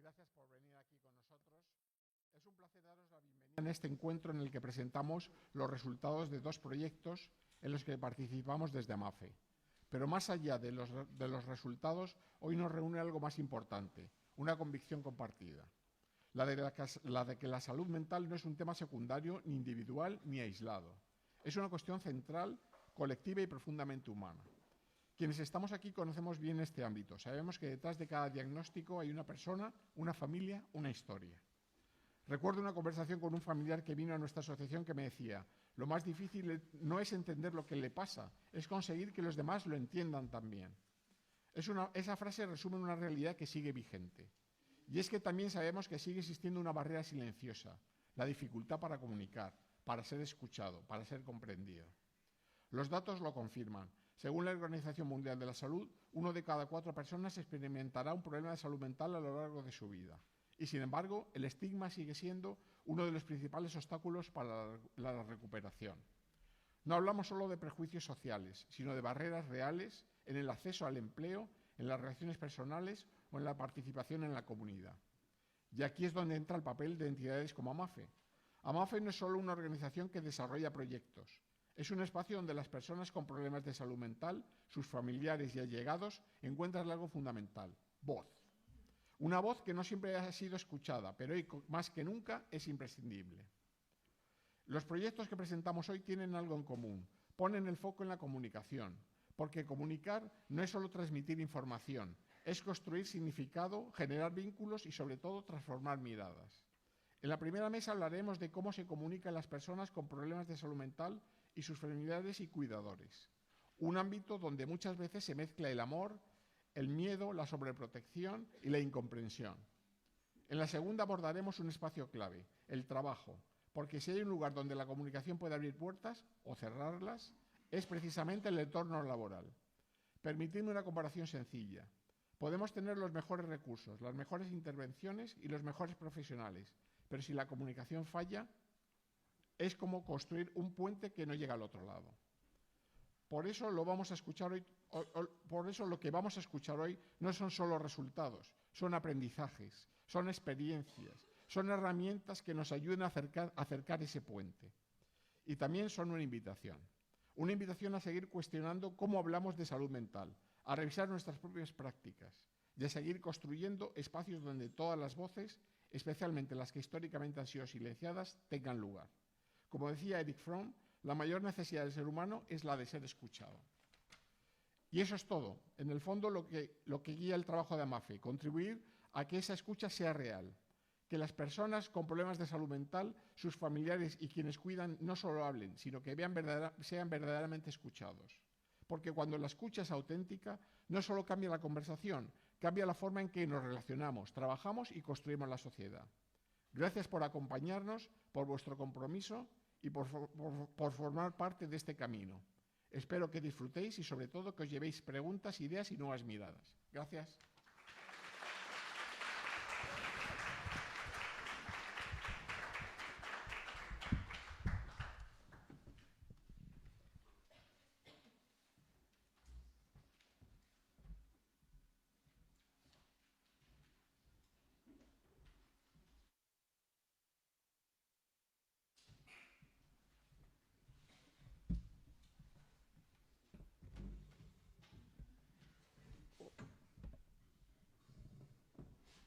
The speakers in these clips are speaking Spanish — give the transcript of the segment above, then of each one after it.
gracias por venir aquí con nosotros. Es un placer daros la bienvenida en este encuentro en el que presentamos los resultados de 2 proyectos en los que participamos desde AMAFE. Pero más allá de los resultados, hoy nos reúne algo más importante, una convicción compartida. La de que la salud mental no es un tema secundario, ni individual, ni aislado. Es una cuestión central, colectiva y profundamente humana. Quienes estamos aquí conocemos bien este ámbito. Sabemos que detrás de cada diagnóstico hay una persona, una familia, una historia. Recuerdo una conversación con un familiar que vino a nuestra asociación que me decía: lo más difícil no es entender lo que le pasa, es conseguir que los demás lo entiendan también. Esa frase resume una realidad que sigue vigente. Y es que también sabemos que sigue existiendo una barrera silenciosa, la dificultad para comunicar, para ser escuchado, para ser comprendido. Los datos lo confirman. Según la Organización Mundial de la Salud, 1 de cada 4 personas experimentará un problema de salud mental a lo largo de su vida. Y, sin embargo, el estigma sigue siendo uno de los principales obstáculos para la recuperación. No hablamos solo de prejuicios sociales, sino de barreras reales en el acceso al empleo, en las relaciones personales o en la participación en la comunidad. Y aquí es donde entra el papel de entidades como AMAFE. AMAFE no es solo una organización que desarrolla proyectos. Es un espacio donde las personas con problemas de salud mental, sus familiares y allegados encuentran algo fundamental: voz. Una voz que no siempre ha sido escuchada, pero hoy más que nunca es imprescindible. Los proyectos que presentamos hoy tienen algo en común. Ponen el foco en la comunicación, porque comunicar no es solo transmitir información, es construir significado, generar vínculos y, sobre todo, transformar miradas. En la primera mesa hablaremos de cómo se comunican las personas con problemas de salud mental y sus familiares y cuidadores. Un ámbito donde muchas veces se mezcla el amor, el miedo, la sobreprotección y la incomprensión. En la segunda abordaremos un espacio clave, el trabajo, porque si hay un lugar donde la comunicación puede abrir puertas o cerrarlas, es precisamente el entorno laboral. Permitidme una comparación sencilla. Podemos tener los mejores recursos, las mejores intervenciones y los mejores profesionales, pero si la comunicación falla, es como construir un puente que no llega al otro lado. Por eso lo que vamos a escuchar hoy no son solo resultados, son aprendizajes, son experiencias, son herramientas que nos ayuden a acercar ese puente. Y también son una invitación a seguir cuestionando cómo hablamos de salud mental, a revisar nuestras propias prácticas y a seguir construyendo espacios donde todas las voces, especialmente las que históricamente han sido silenciadas, tengan lugar. Como decía Erich Fromm, la mayor necesidad del ser humano es la de ser escuchado. Y eso es todo. En el fondo, lo que guía el trabajo de AMAFE: contribuir a que esa escucha sea real, que las personas con problemas de salud mental, sus familiares y quienes cuidan no solo hablen, sino que sean verdaderamente escuchados. Porque cuando la escucha es auténtica, no solo cambia la conversación, cambia la forma en que nos relacionamos, trabajamos y construimos la sociedad. Gracias por acompañarnos, por vuestro compromiso y por formar parte de este camino. Espero que disfrutéis y, sobre todo, que os llevéis preguntas, ideas y nuevas miradas. Gracias.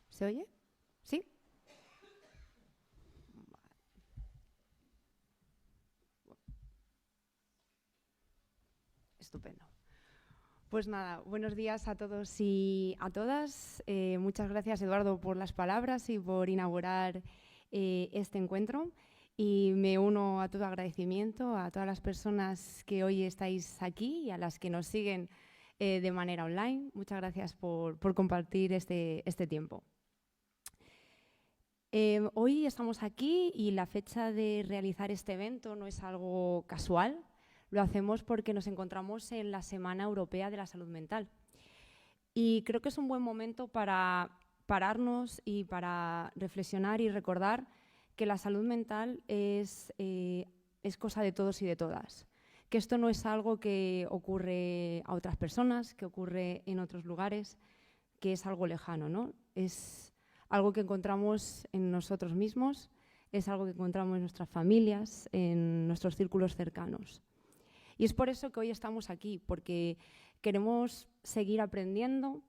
¿Se oye? ¿Sí? Estupendo. Pues nada, buenos días a todos y a todas. Muchas gracias, Eduardo, por las palabras y por inaugurar este encuentro. Y me uno a tu agradecimiento a todas las personas que hoy estáis aquí y a las que nos siguen de manera online. Muchas gracias por compartir este tiempo. Hoy estamos aquí y la fecha de realizar este evento no es algo casual. Lo hacemos porque nos encontramos en la Semana Europea de la Salud Mental. Y creo que es un buen momento para pararnos y para reflexionar y recordar que la salud mental es cosa de todos y de todas. Que esto no es algo que ocurre a otras personas, que ocurre en otros lugares, que es algo lejano, ¿no? Es algo que encontramos en nosotros mismos, es algo que encontramos en nuestras familias, en nuestros círculos cercanos. Y es por eso que hoy estamos aquí, porque queremos seguir aprendiendo,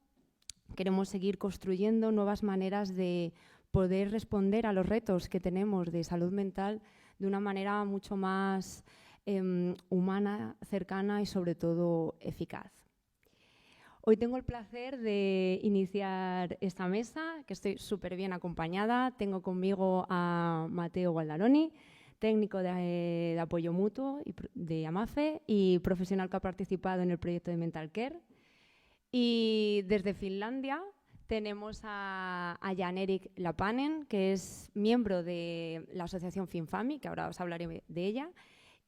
queremos seguir construyendo nuevas maneras de poder responder a los retos que tenemos de salud mental de una manera mucho más humana, cercana y sobre todo eficaz. Hoy tengo el placer de iniciar esta mesa, que estoy súper bien acompañada. Tengo conmigo a Mateo Gualdaroni, técnico de apoyo mutuo de AMAFE y profesional que ha participado en el proyecto de Mental Care. Y desde Finlandia tenemos a Jan-Erik Lapanen, que es miembro de la asociación FinFami, que ahora os hablaré de ella,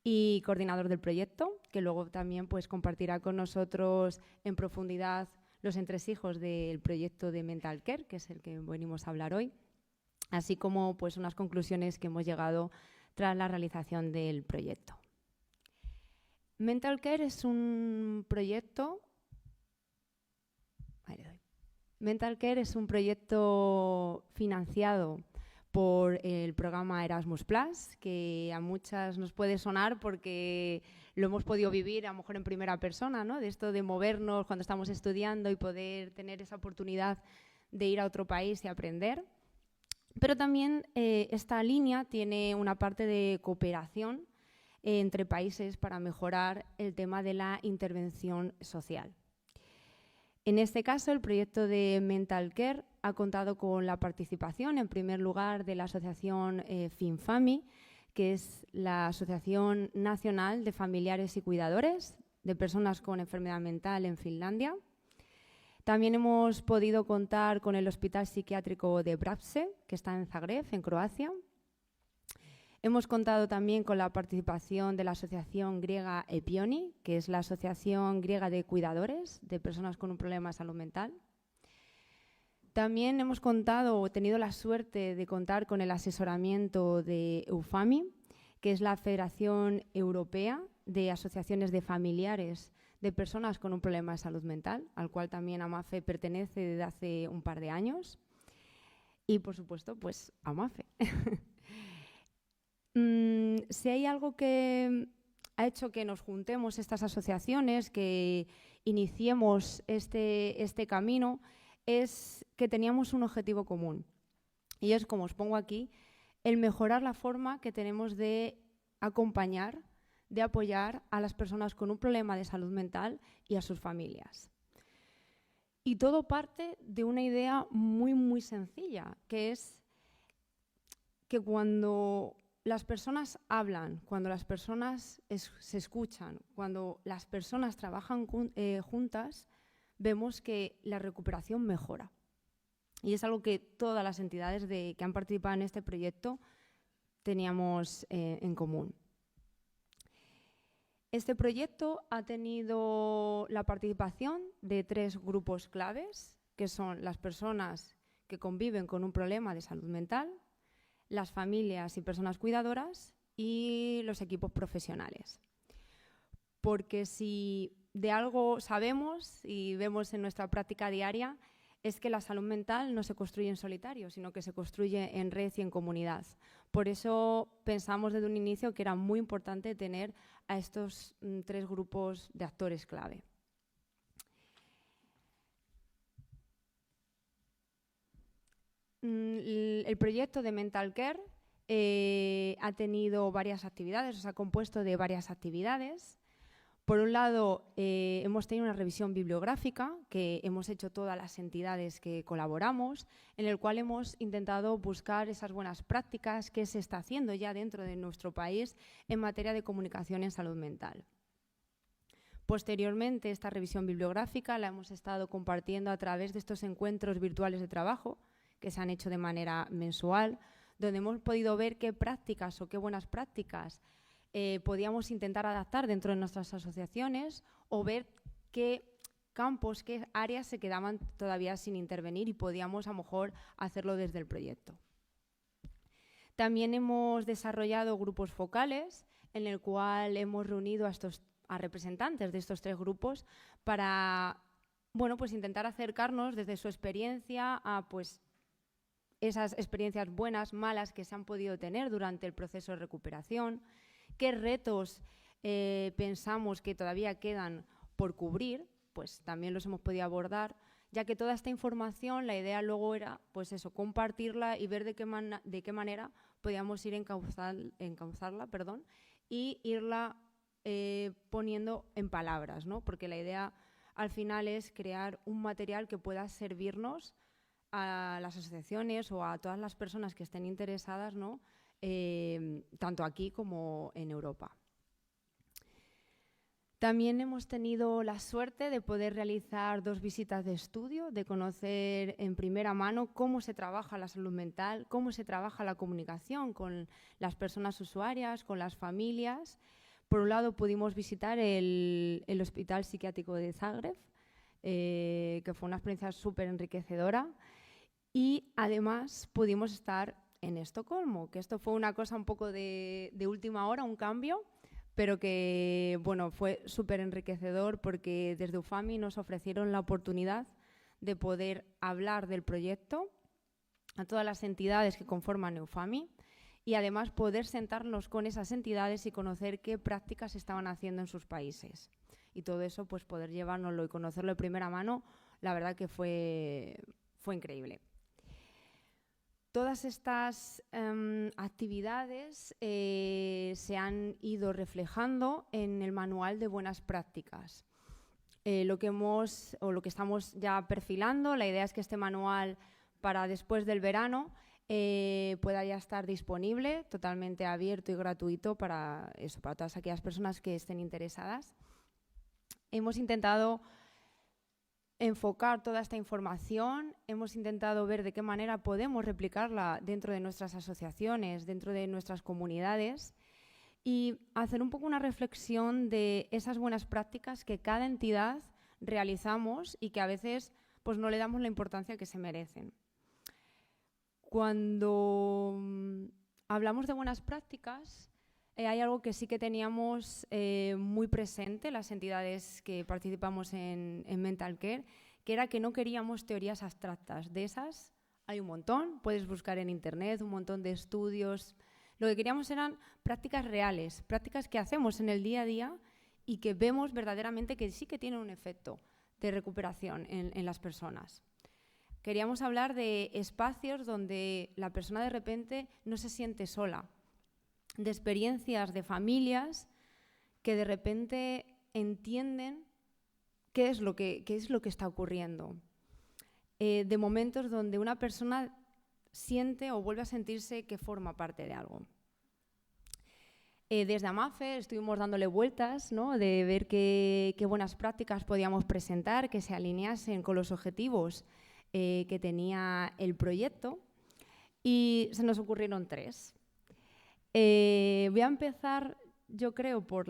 y coordinador del proyecto, que luego también pues, compartirá con nosotros en profundidad los entresijos del proyecto de Mental Care, que es el que venimos a hablar hoy, así como pues, unas conclusiones que hemos llegado tras la realización del proyecto. Mental Care es un proyecto... Mental Care es un proyecto financiado por el programa Erasmus+, que a muchas nos puede sonar porque lo hemos podido vivir a lo mejor en primera persona, ¿no? De esto de movernos cuando estamos estudiando y poder tener esa oportunidad de ir a otro país y aprender. Pero también esta línea tiene una parte de cooperación entre países para mejorar el tema de la intervención social. En este caso, el proyecto de Mental Care ha contado con la participación, en primer lugar, de la asociación FinFami, que es la Asociación Nacional de Familiares y Cuidadores de Personas con Enfermedad Mental en Finlandia. También hemos podido contar con el Hospital Psiquiátrico de Vrapče, que está en Zagreb, en Croacia. Hemos contado también con la participación de la asociación griega Epioni, que es la asociación griega de cuidadores de personas con un problema de salud mental. También hemos tenido la suerte de contar con el asesoramiento de EUFAMI, que es la Federación Europea de Asociaciones de Familiares de Personas con un problema de salud mental, al cual también AMAFE pertenece desde hace un par de años. Y, por supuesto, pues AMAFE. Si hay algo que ha hecho que nos juntemos estas asociaciones, que iniciemos este camino, es que teníamos un objetivo común. Y es, como os pongo aquí, el mejorar la forma que tenemos de acompañar, de apoyar a las personas con un problema de salud mental y a sus familias. Y todo parte de una idea muy, muy sencilla, que es que cuando las personas hablan, cuando las personas se escuchan, cuando las personas trabajan juntas, vemos que la recuperación mejora. Y es algo que todas las entidades que han participado en este proyecto teníamos en común. Este proyecto ha tenido la participación de 3 grupos claves, que son las personas que conviven con un problema de salud mental, las familias y personas cuidadoras y los equipos profesionales. Porque si de algo sabemos y vemos en nuestra práctica diaria, es que la salud mental no se construye en solitario, sino que se construye en red y en comunidad. Por eso pensamos desde un inicio que era muy importante tener a estos 3 grupos de actores clave. El proyecto de Mental Care ha tenido varias actividades, se ha compuesto de varias actividades. Por un lado, hemos tenido una revisión bibliográfica que hemos hecho todas las entidades que colaboramos, en el cual hemos intentado buscar esas buenas prácticas que se está haciendo ya dentro de nuestro país en materia de comunicación en salud mental. Posteriormente, esta revisión bibliográfica la hemos estado compartiendo a través de estos encuentros virtuales de trabajo que se han hecho de manera mensual, donde hemos podido ver qué prácticas o qué buenas prácticas podíamos intentar adaptar dentro de nuestras asociaciones o ver qué campos, qué áreas se quedaban todavía sin intervenir y podíamos a lo mejor hacerlo desde el proyecto. También hemos desarrollado grupos focales en el cual hemos reunido a representantes de estos 3 grupos para pues intentar acercarnos desde su experiencia a esas experiencias buenas, malas que se han podido tener durante el proceso de recuperación, qué retos pensamos que todavía quedan por cubrir, pues también los hemos podido abordar, ya que toda esta información, la idea luego era, pues eso, compartirla y ver de qué manera podíamos ir encauzarla, y irla poniendo en palabras, ¿no? Porque la idea al final es crear un material que pueda servirnos a las asociaciones o a todas las personas que estén interesadas, ¿no? Tanto aquí como en Europa. También hemos tenido la suerte de poder realizar 2 visitas de estudio, de conocer en primera mano cómo se trabaja la salud mental, cómo se trabaja la comunicación con las personas usuarias, con las familias. Por un lado, pudimos visitar el Hospital Psiquiátrico de Zagreb, que fue una experiencia súper enriquecedora. Y además pudimos estar en Estocolmo, que esto fue una cosa un poco de última hora, un cambio, pero que bueno, fue súper enriquecedor porque desde UFAMI nos ofrecieron la oportunidad de poder hablar del proyecto a todas las entidades que conforman UFAMI y además poder sentarnos con esas entidades y conocer qué prácticas estaban haciendo en sus países. Y todo eso, pues poder llevárnoslo y conocerlo de primera mano, la verdad que fue increíble. Todas estas actividades se han ido reflejando en el manual de buenas prácticas. Lo que estamos ya perfilando, la idea es que este manual para después del verano pueda ya estar disponible, totalmente abierto y gratuito para todas aquellas personas que estén interesadas. Hemos intentado enfocar toda esta información, hemos intentado ver de qué manera podemos replicarla dentro de nuestras asociaciones, dentro de nuestras comunidades y hacer un poco una reflexión de esas buenas prácticas que cada entidad realizamos y que a veces pues, no le damos la importancia que se merecen. Cuando hablamos de buenas prácticas, hay algo que sí que teníamos muy presente las entidades que participamos en Mental Care, que era que no queríamos teorías abstractas. De esas hay un montón, puedes buscar en internet un montón de estudios. Lo que queríamos eran prácticas reales, prácticas que hacemos en el día a día y que vemos verdaderamente que sí que tienen un efecto de recuperación en las personas. Queríamos hablar de espacios donde la persona de repente no se siente sola, de experiencias de familias que de repente entienden qué es lo que está ocurriendo. De momentos donde una persona siente o vuelve a sentirse que forma parte de algo. Desde AMAFE estuvimos dándole vueltas, ¿no? De ver qué buenas prácticas podíamos presentar, que se alineasen con los objetivos que tenía el proyecto y se nos ocurrieron 3. Voy a empezar, yo creo, por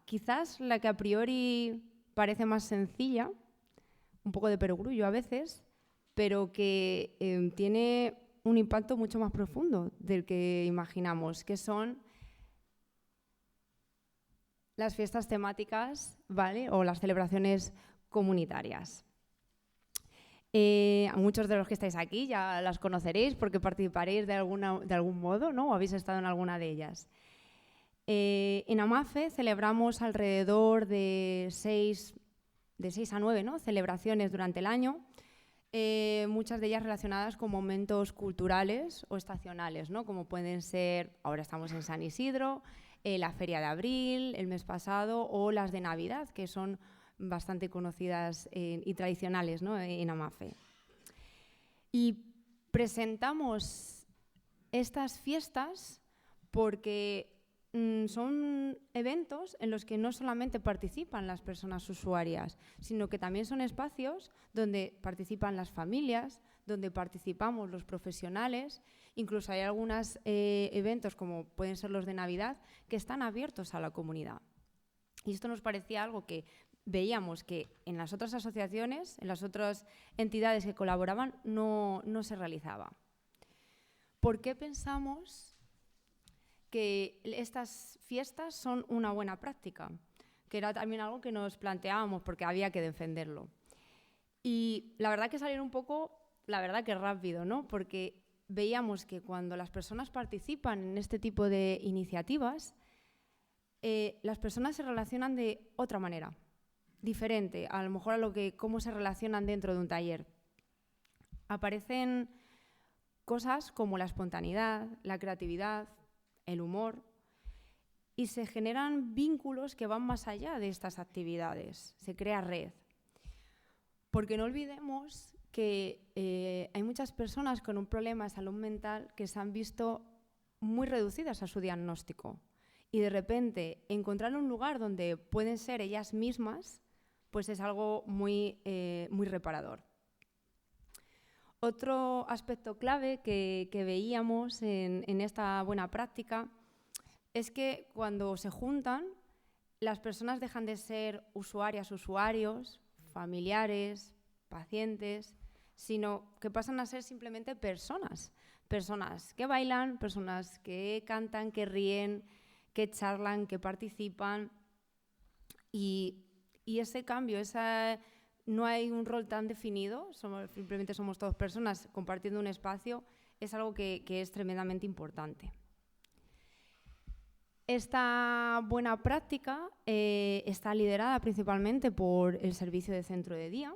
quizás la que a priori parece más sencilla, un poco de perogrullo a veces, pero que tiene un impacto mucho más profundo del que imaginamos, que son las fiestas temáticas, ¿vale? O las celebraciones comunitarias. A muchos de los que estáis aquí ya las conoceréis porque participaréis de algún modo, ¿no? O habéis estado en alguna de ellas. En AMAFE celebramos alrededor de 6 a 9, ¿no? Celebraciones durante el año, muchas de ellas relacionadas con momentos culturales o estacionales, ¿no? Como pueden ser, ahora estamos en San Isidro, la Feria de Abril, el mes pasado, o las de Navidad, que son bastante conocidas y tradicionales, ¿no? En AMAFE. Y presentamos estas fiestas porque son eventos en los que no solamente participan las personas usuarias, sino que también son espacios donde participan las familias, donde participamos los profesionales, incluso hay algunos eventos, como pueden ser los de Navidad, que están abiertos a la comunidad. Y esto nos parecía algo que veíamos que en las otras asociaciones, en las otras entidades que colaboraban, no se realizaba. ¿Por qué pensamos que estas fiestas son una buena práctica? Que era también algo que nos planteábamos porque había que defenderlo. Y la verdad que salieron un poco la verdad que rápido, ¿no? Porque veíamos que cuando las personas participan en este tipo de iniciativas, las personas se relacionan de otra manera, diferente, a lo mejor a cómo se relacionan dentro de un taller. Aparecen cosas como la espontaneidad, la creatividad, el humor, y se generan vínculos que van más allá de estas actividades, se crea red. Porque no olvidemos que hay muchas personas con un problema de salud mental que se han visto muy reducidas a su diagnóstico. Y de repente encontrar un lugar donde pueden ser ellas mismas, pues es algo muy reparador. Otro aspecto clave que veíamos en esta buena práctica es que cuando se juntan, las personas dejan de ser usuarias, usuarios, familiares, pacientes, sino que pasan a ser simplemente personas. Personas que bailan, personas que cantan, que ríen, que charlan, que participan. Y ese cambio, no hay un rol tan definido, simplemente somos todas personas compartiendo un espacio, es algo que es tremendamente importante. Esta buena práctica está liderada principalmente por el servicio de centro de día,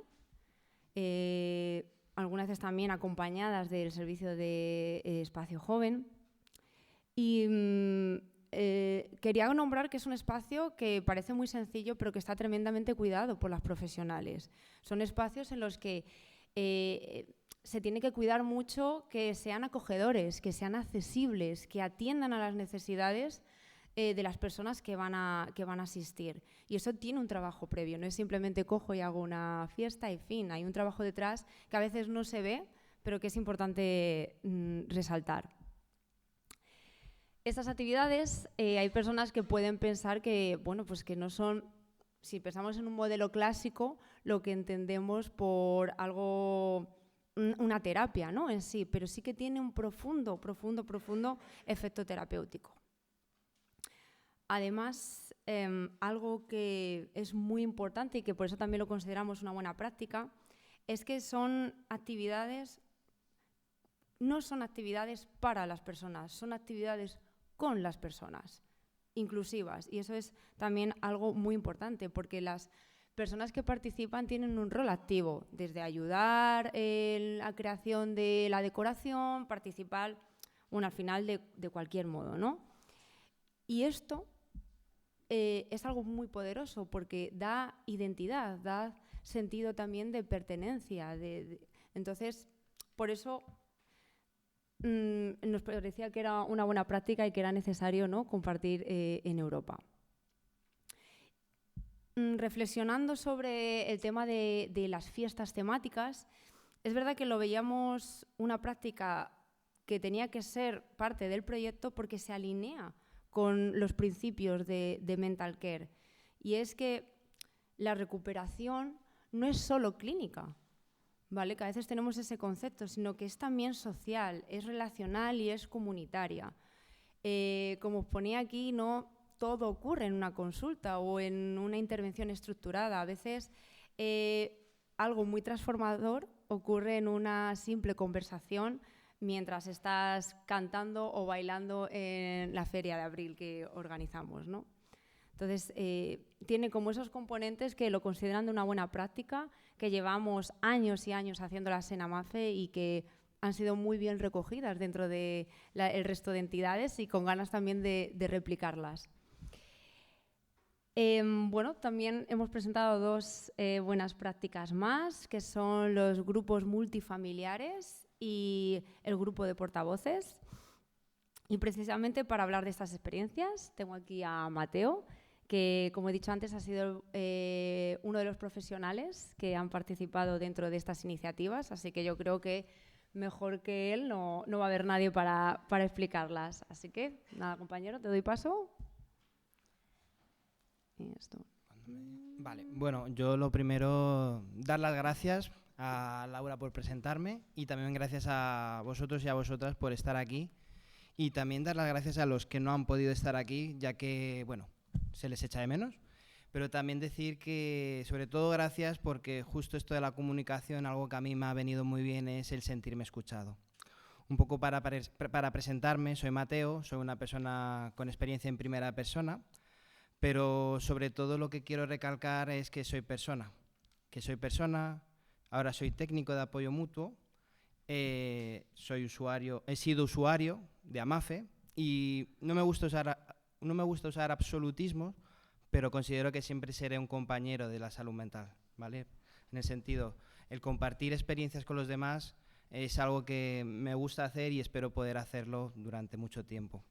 algunas veces también acompañadas del servicio de espacio joven. Y quería nombrar que es un espacio que parece muy sencillo, pero que está tremendamente cuidado por las profesionales. Son espacios en los que se tiene que cuidar mucho que sean acogedores, que sean accesibles, que atiendan a las necesidades de las personas que van a asistir. Y eso tiene un trabajo previo, no es simplemente cojo y hago una fiesta y fin. Hay un trabajo detrás que a veces no se ve, pero que es importante resaltar. Estas actividades, hay personas que pueden pensar que, bueno, pues que no son, si pensamos en un modelo clásico, lo que entendemos por algo, una terapia, ¿no? En sí, pero sí que tiene un profundo efecto terapéutico. Además, algo que es muy importante y que por eso también lo consideramos una buena práctica, es que no son actividades para las personas, son actividades con las personas, inclusivas. Y eso es también algo muy importante, porque las personas que participan tienen un rol activo, desde ayudar en la creación de la decoración, participar, bueno, al final de cualquier modo, ¿no? Y esto es algo muy poderoso porque da identidad, da sentido también de pertenencia. Entonces, por eso nos parecía que era una buena práctica y que era necesario, ¿no?, compartir en Europa. Reflexionando sobre el tema de las fiestas temáticas, es verdad que lo veíamos una práctica que tenía que ser parte del proyecto porque se alinea con los principios de Mental Care. Y es que la recuperación no es solo clínica, ¿vale? Que a veces tenemos ese concepto, sino que es también social, es relacional y es comunitaria. Como os ponía aquí, no todo ocurre en una consulta o en una intervención estructurada. A veces algo muy transformador ocurre en una simple conversación mientras estás cantando o bailando en la feria de abril que organizamos, ¿no? Entonces, tiene como esos componentes que lo consideran de una buena práctica, que llevamos años y años haciéndolas en AMAFE y que han sido muy bien recogidas dentro del resto de entidades y con ganas también de replicarlas. Bueno, también hemos presentado dos buenas prácticas más, que son los grupos multifamiliares y el grupo de portavoces. Y precisamente para hablar de estas experiencias tengo aquí a Mateo, que, como he dicho antes, ha sido uno de los profesionales que han participado dentro de estas iniciativas, así que yo creo que mejor que él no va a haber nadie para explicarlas. Así que, nada, compañero, te doy paso. Y esto. Vale, bueno, yo lo primero, dar las gracias a Laura por presentarme y también gracias a vosotros y a vosotras por estar aquí y también dar las gracias a los que no han podido estar aquí, ya que, bueno, se les echa de menos, Pero también decir que, sobre todo, gracias, porque justo esto de la comunicación, algo que a mí me ha venido muy bien es el sentirme escuchado. Un poco para presentarme, soy Mateo, soy una persona con experiencia en primera persona, pero sobre todo lo que quiero recalcar es que soy persona. Ahora soy técnico de apoyo mutuo, soy usuario, he sido usuario de Amafe y no me gusta usar absolutismos, pero considero que siempre seré un compañero de la salud mental, ¿vale? En el sentido, el compartir experiencias con los demás es algo que me gusta hacer y espero poder hacerlo durante mucho tiempo.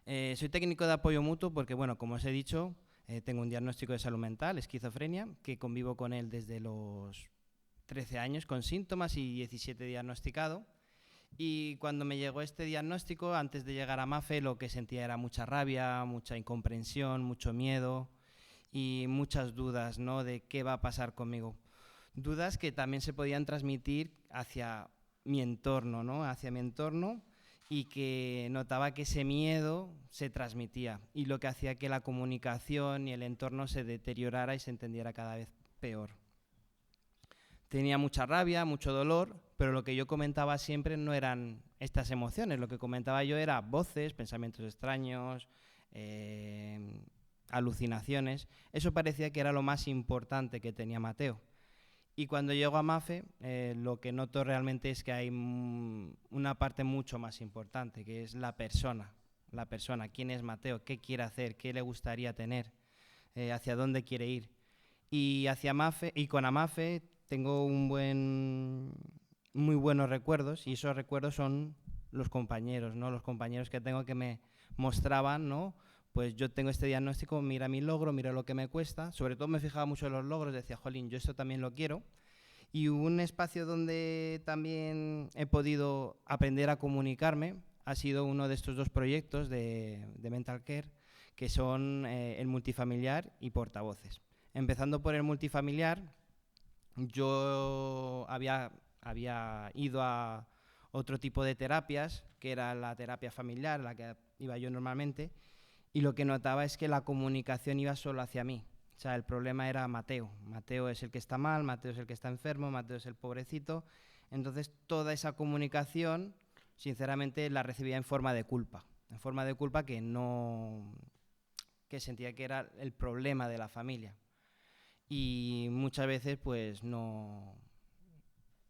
Soy técnico de apoyo mutuo porque, bueno, como os he dicho, tengo un diagnóstico de salud mental, esquizofrenia, que convivo con él desde los 13 años con síntomas y 17 diagnosticado. Y cuando me llegó este diagnóstico, antes de llegar a Amafe, lo que sentía era mucha rabia, mucha incomprensión, mucho miedo y muchas dudas, ¿no?, de qué va a pasar conmigo. Dudas que también se podían transmitir hacia mi entorno, ¿no?, hacia mi entorno, y que notaba que ese miedo se transmitía y lo que hacía que la comunicación y el entorno se deteriorara y se entendiera cada vez peor. Tenía mucha rabia, mucho dolor, pero lo que yo comentaba siempre no eran estas emociones. Lo que comentaba yo era voces, pensamientos extraños, alucinaciones. Eso parecía que era lo más importante que tenía Mateo. Y cuando llego a Amafe, lo que noto realmente es que hay una parte mucho más importante, que es la persona. La persona, quién es Mateo, qué quiere hacer, qué le gustaría tener, hacia dónde quiere ir. Y con Amafe tengo muy buenos recuerdos, y esos recuerdos son los compañeros, ¿no? Los compañeros que tengo que me mostraban, ¿no? Pues yo tengo este diagnóstico, mira mi logro, mira lo que me cuesta. Sobre todo me fijaba mucho en los logros, decía, jolín, yo esto también lo quiero. Y un espacio donde también he podido aprender a comunicarme ha sido uno de estos dos proyectos de Mental Care, que son el multifamiliar y portavoces. Empezando por el multifamiliar, yo había ido a otro tipo de terapias, que era la terapia familiar, a la que iba yo normalmente, y lo que notaba es que la comunicación iba solo hacia mí. O sea, el problema era Mateo. Mateo es el que está mal, Mateo es el que está enfermo, Mateo es el pobrecito. Entonces, toda esa comunicación, sinceramente, la recibía en forma de culpa. En forma de culpa que sentía que era el problema de la familia. Y muchas veces, pues, no...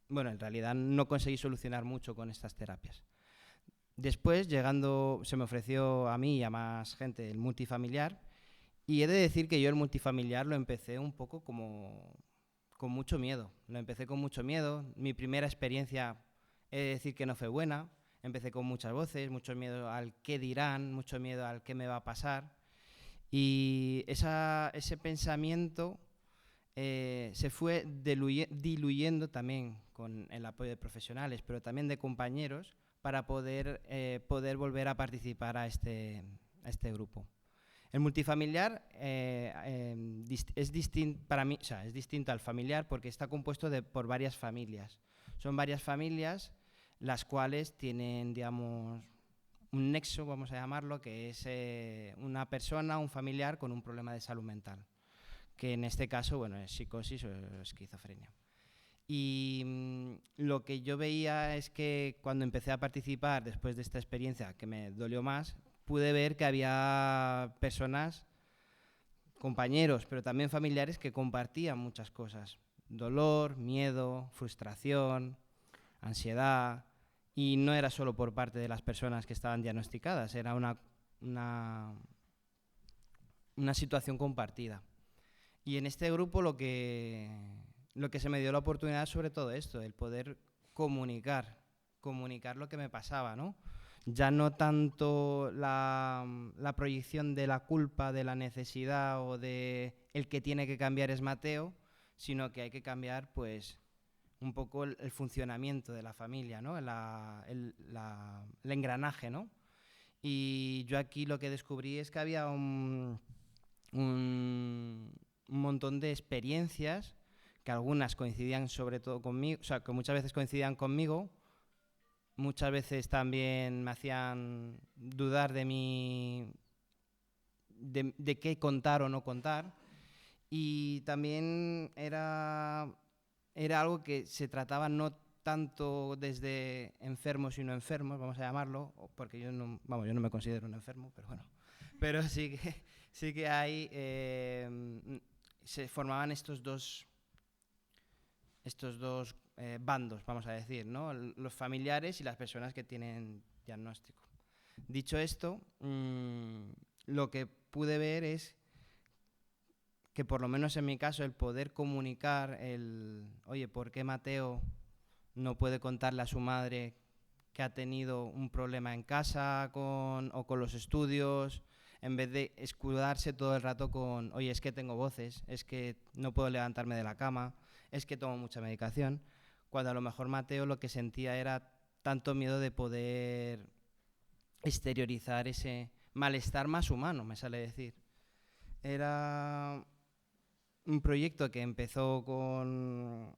Bueno, en realidad no conseguí solucionar mucho con estas terapias. Después, se me ofreció a mí y a más gente el multifamiliar, y he de decir que yo el multifamiliar lo empecé un poco con mucho miedo. Lo empecé con mucho miedo. Mi primera experiencia, he de decir que no fue buena. Empecé con muchas voces, mucho miedo al qué dirán, mucho miedo al qué me va a pasar. Y ese pensamiento se fue diluyendo también con el apoyo de profesionales, pero también de compañeros, para poder volver a participar a este grupo. El multifamiliar es distinto para mí, o sea, es distinto al familiar porque está compuesto por varias familias. Son varias familias las cuales tienen, digamos, un nexo, vamos a llamarlo, que es una persona, un familiar con un problema de salud mental, que en este caso, bueno, es psicosis o esquizofrenia. Y lo que yo veía es que cuando empecé a participar, después de esta experiencia que me dolió más, pude ver que había personas, compañeros, pero también familiares que compartían muchas cosas. Dolor, miedo, frustración, ansiedad. Y no era solo por parte de las personas que estaban diagnosticadas, era una situación compartida. Y en este grupo lo que se me dio la oportunidad es sobre todo esto, el poder comunicar lo que me pasaba, ¿no? Ya no tanto la proyección de la culpa, de la necesidad o de el que tiene que cambiar es Mateo, sino que hay que cambiar, pues, un poco el funcionamiento de la familia, ¿no? El engranaje, ¿no? Y yo aquí lo que descubrí es que había un montón de experiencias que algunas coincidían sobre todo conmigo, o sea, que muchas veces coincidían conmigo, muchas veces también me hacían dudar de de qué contar o no contar. Y también era algo que se trataba no tanto desde enfermos y no enfermos, vamos a llamarlo, porque yo no me considero un enfermo, pero bueno. Pero sí que hay, se formaban estos dos bandos, vamos a decir, ¿no? Los familiares y las personas que tienen diagnóstico. Dicho esto, lo que pude ver es que, por lo menos en mi caso, el poder comunicar oye, ¿por qué Mateo no puede contarle a su madre que ha tenido un problema en casa o con los estudios, en vez de escudarse todo el rato con, oye, es que tengo voces, es que no puedo levantarme de la cama, es que tomo mucha medicación, cuando a lo mejor Mateo lo que sentía era tanto miedo de poder exteriorizar ese malestar más humano, me sale decir. Era un proyecto que empezó con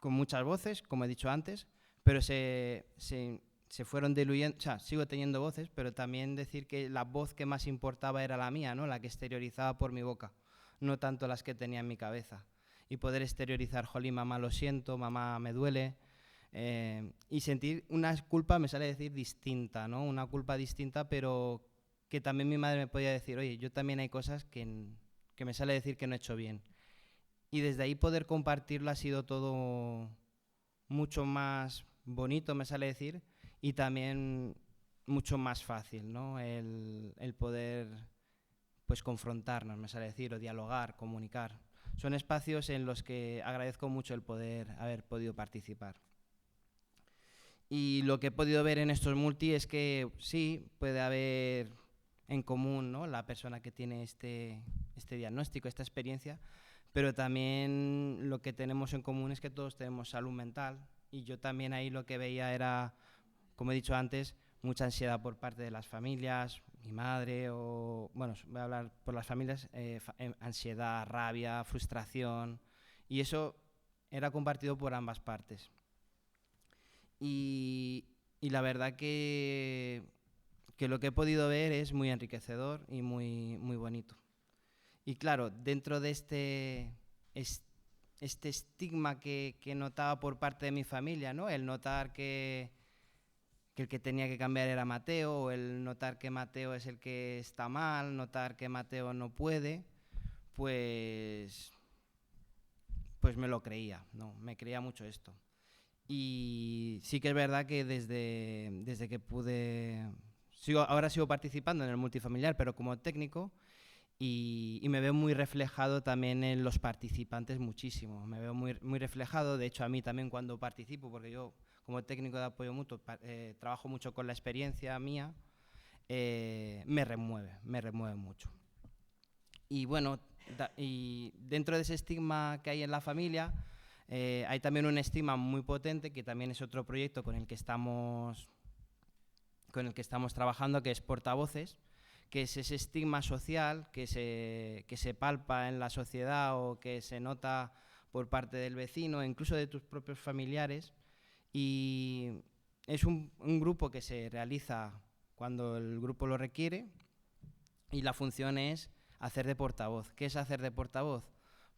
muchas voces, como he dicho antes, pero se fueron diluyendo. O sea, sigo teniendo voces, pero también decir que la voz que más importaba era la mía, ¿no? La que exteriorizaba por mi boca, no tanto las que tenía en mi cabeza. Y poder exteriorizar, jolín, mamá, lo siento, mamá, me duele. Y sentir una culpa, me sale decir, distinta, ¿no? Una culpa distinta, pero que también mi madre me podía decir, oye, yo también hay cosas que me sale decir que no he hecho bien. Y desde ahí poder compartirlo ha sido todo mucho más bonito, me sale decir, y también mucho más fácil, ¿no? El poder, pues, confrontarnos, me sale decir, o dialogar, comunicar. Son espacios en los que agradezco mucho el poder haber podido participar. Y lo que he podido ver en estos multi es que sí, puede haber en común, ¿no? La persona que tiene este diagnóstico, esta experiencia, pero también lo que tenemos en común es que todos tenemos salud mental, y yo también ahí lo que veía era, como he dicho antes, mucha ansiedad por parte de las familias, mi madre, o bueno, voy a hablar por las familias, ansiedad, rabia, frustración, y eso era compartido por ambas partes. Y la verdad que lo que he podido ver es muy enriquecedor y muy, muy bonito. Y claro, dentro de este estigma que notaba por parte de mi familia, ¿no? El notar que el que tenía que cambiar era Mateo, o el notar que Mateo es el que está mal, notar que Mateo no puede, pues me lo creía, ¿no? Me creía mucho esto. Y sí que es verdad que desde que pude... ahora sigo participando en el multifamiliar, pero como técnico, y me veo muy reflejado también en los participantes muchísimo. Me veo muy, muy reflejado. De hecho, a mí también cuando participo, porque yo como técnico de apoyo mutuo trabajo mucho con la experiencia mía, me remueve mucho. Y bueno, y dentro de ese estigma que hay en la familia, hay también un estigma muy potente, que también es otro proyecto con el que estamos trabajando, que es Portavoces, que es ese estigma social que se palpa en la sociedad, o que se nota por parte del vecino, incluso de tus propios familiares. Y es un grupo que se realiza cuando el grupo lo requiere, y la función es hacer de portavoz. ¿Qué es hacer de portavoz?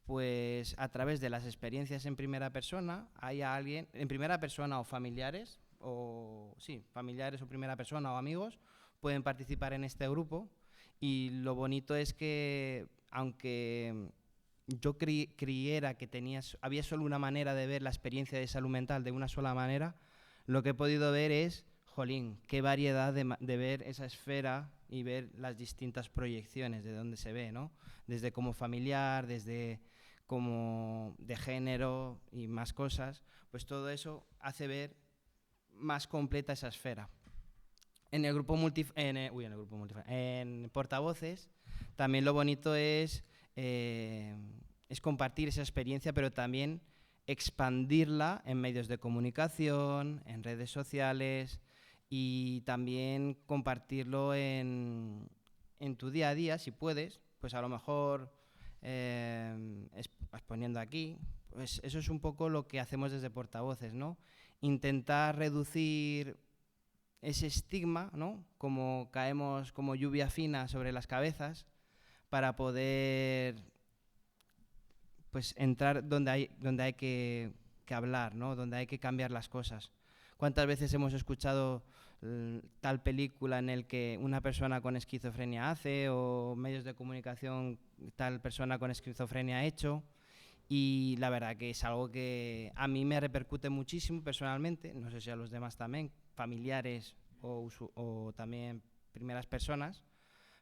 Pues a través de las experiencias en primera persona, hay alguien, en primera persona o familiares, familiares o primera persona o amigos, pueden participar en este grupo. Y lo bonito es que, aunque yo creyera que había solo una manera de ver la experiencia de salud mental, de una sola manera, lo que he podido ver es, jolín, qué variedad de ver esa esfera y ver las distintas proyecciones de dónde se ve, ¿no? Desde como familiar, desde como de género y más cosas, pues todo eso hace ver más completa esa esfera. En el grupo en Portavoces, también lo bonito es compartir esa experiencia, pero también expandirla en medios de comunicación, en redes sociales, y también compartirlo en tu día a día, si puedes, pues a lo mejor exponiendo aquí. Pues eso es un poco lo que hacemos desde Portavoces, ¿no? Intentar reducir ese estigma, ¿no? Como caemos como lluvia fina sobre las cabezas para poder pues entrar donde hay que hablar, ¿no? Donde hay que cambiar las cosas. ¿Cuántas veces hemos escuchado tal película en el que una persona con esquizofrenia hace, o medios de comunicación tal persona con esquizofrenia ha hecho? Y la verdad que es algo que a mí me repercute muchísimo personalmente, no sé si a los demás también, familiares o también primeras personas,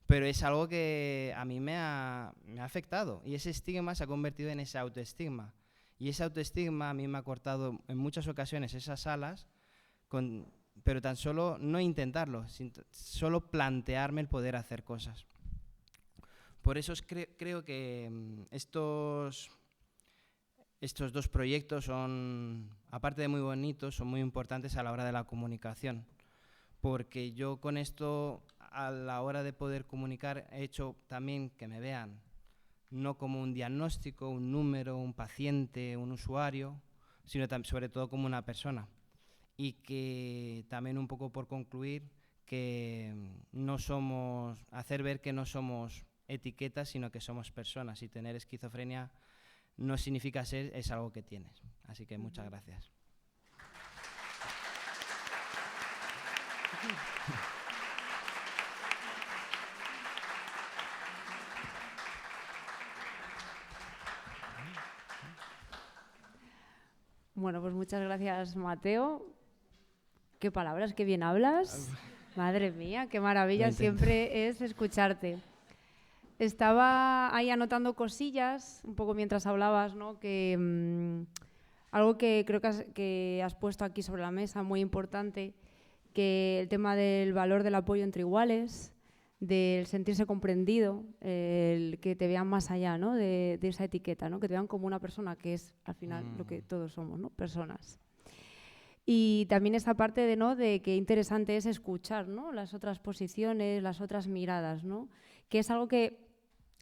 pero es algo que a mí me ha afectado, y ese estigma se ha convertido en ese autoestigma. Y ese autoestigma a mí me ha cortado en muchas ocasiones esas alas, pero tan solo no intentarlo, solo plantearme el poder hacer cosas. Por eso creo que estos dos proyectos son, aparte de muy bonitos, son muy importantes a la hora de la comunicación. Porque yo con esto, a la hora de poder comunicar, he hecho también que me vean no como un diagnóstico, un número, un paciente, un usuario, sino sobre todo como una persona. Y que también, un poco por concluir, que hacer ver que no somos etiquetas, sino que somos personas, y tener esquizofrenia no significa ser, es algo que tienes. Así que muchas gracias. Bueno, pues muchas gracias, Mateo. Qué palabras, qué bien hablas. Madre mía, qué maravilla siempre es escucharte. Estaba ahí anotando cosillas, un poco mientras hablabas, ¿no? Que algo que creo que has puesto aquí sobre la mesa, muy importante, que el tema del valor del apoyo entre iguales, del sentirse comprendido, el que te vean más allá, ¿no? de esa etiqueta, ¿no? Que te vean como una persona, que es al final lo que todos somos, ¿no? Personas. Y también esta parte de, ¿no? de qué interesante es escuchar, ¿no? Las otras posiciones, las otras miradas, ¿no? Que es algo que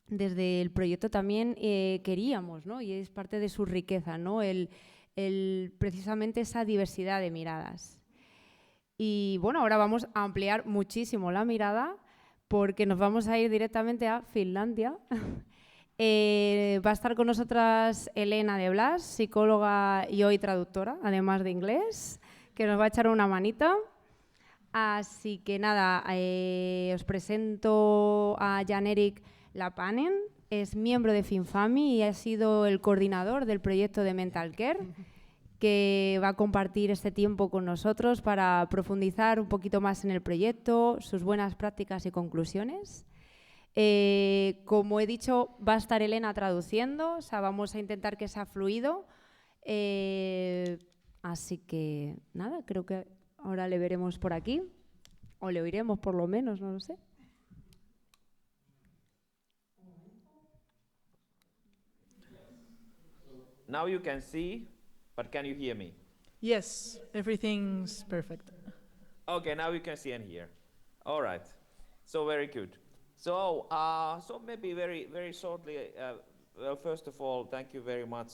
desde el proyecto también queríamos, ¿no? Y es parte de su riqueza, ¿no? Precisamente esa diversidad de miradas. Y bueno, ahora vamos a ampliar muchísimo la mirada, porque nos vamos a ir directamente a Finlandia. Va a estar con nosotras Elena de Blas, psicóloga y hoy traductora, además de inglés, que nos va a echar una manita. Así que nada, os presento a Jan-Erik Lapanen, es miembro de FinFami y ha sido el coordinador del proyecto de Mental Care, que va a compartir este tiempo con nosotros para profundizar un poquito más en el proyecto, sus buenas prácticas y conclusiones. Como he dicho, va a estar Elena traduciendo, o sea, vamos a intentar que sea fluido. Así que nada, creo que ahora le veremos por aquí, o le oiremos por lo menos, no lo sé. Now you can see, but can you hear me? Yes, everything's perfect. Okay, now you can see and hear. All right, so very good. So, so maybe very shortly. Well, first of all, thank you very much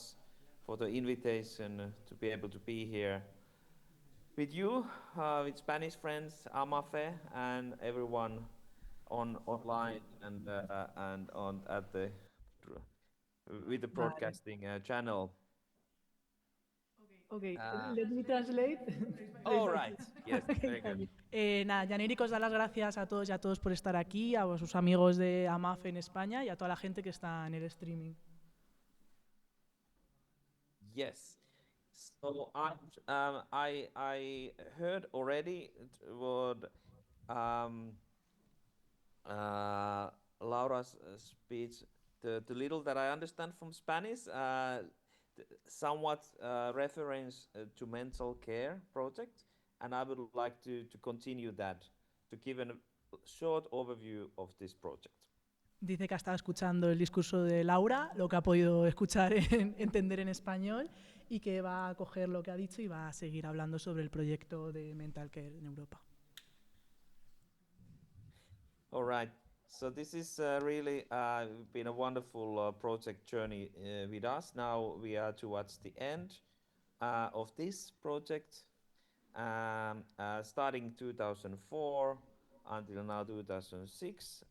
for the invitation to be able to be here with you, with Spanish friends, Amafe, and everyone online and on at the with the broadcasting channel. Okay, let me translate. All right, yes, very good. Nada, Jan-Erik os da las gracias a todos y a todos por estar aquí, a sus amigos de AMAFE en España y a toda la gente que está en el streaming. Yes. So I heard already what Laura's speech. The little that I understand from Spanish, somewhat reference to mental care project, and I would like to continue that, to give a short overview of this project. Dice que ha estado escuchando el discurso de Laura, lo que ha podido escuchar, entender en español, y que va a coger lo que ha dicho y va a seguir hablando sobre el proyecto de Mental Care en Europa. All right. So this is really been a wonderful project journey with us. Now we are towards the end of this project, starting 2004 until now 2006,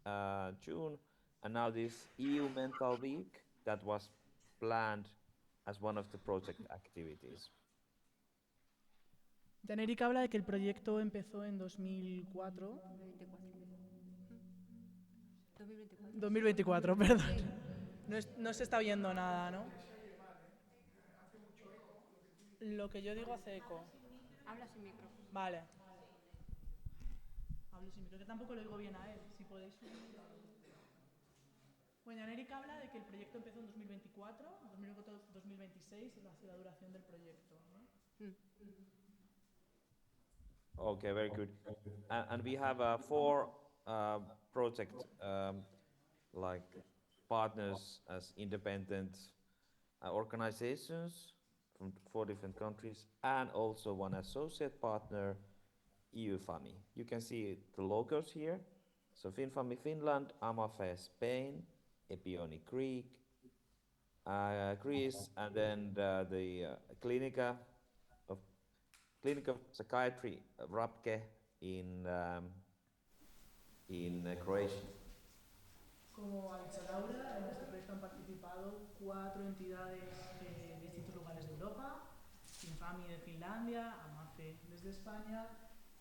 June, and now this EU Mental Week that was planned as one of the project activities. Jan Erik habla de que el proyecto empezó en 2004. 2024, perdón. No se está viendo nada, ¿no? Lo que yo digo hace eco. Habla sin micrófono. Vale. Hablo sin micrófono, que tampoco lo digo bien a él. Si podéis subir. Bueno, Jan Erik habla de que el proyecto empezó en 2024, 2026 la duración del proyecto, ¿no? Okay, very good. And we have 4 project like partners as independent organizations from 4 different countries, and also one associate partner, EU-FAMI. You can see the logos here. So FinFami Finland, AMAFE Spain, Epioni Greece, and then the Clinica of Psychiatry Rapke in Croatia. Como ha dicho Laura, en este proyecto han participado 4 entidades de distintos lugares de Europa, FinFami de Finlandia, AMAFE desde España,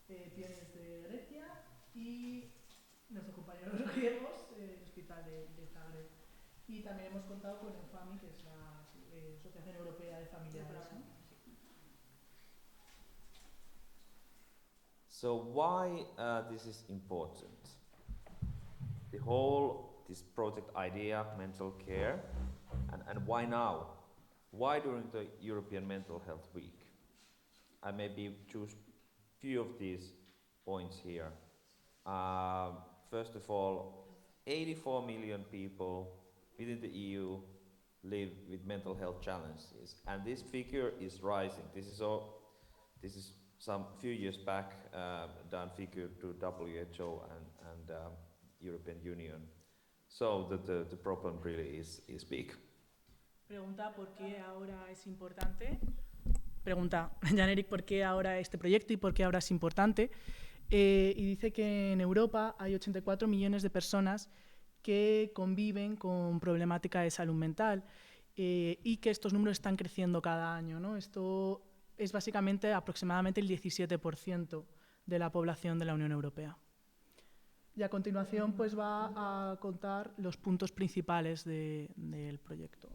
Epioni desde Grecia y nuestros compañeros griegos, el Hospital de Zagreb. Y también hemos contado con EUFAMI, que es la Asociación Europea de Familiares, ¿no? So why this is important? This project idea, mental care, and why now? Why during the European Mental Health Week? I maybe choose few of these points here. First of all, 84 million people within the EU live with mental health challenges, and this figure is rising. This is some few years back done figure to WHO and European Union. So the problem really is big. Pregunta por qué ahora es importante. Pregunta Jan Erik por qué ahora este proyecto y por qué ahora es importante. Y dice que en Europa hay 84 millones de personas que conviven con problemática de salud mental y que estos números están creciendo cada año, ¿no? Esto es básicamente aproximadamente el 17% de la población de la Unión Europea. Y a continuación pues va a contar los puntos principales del proyecto.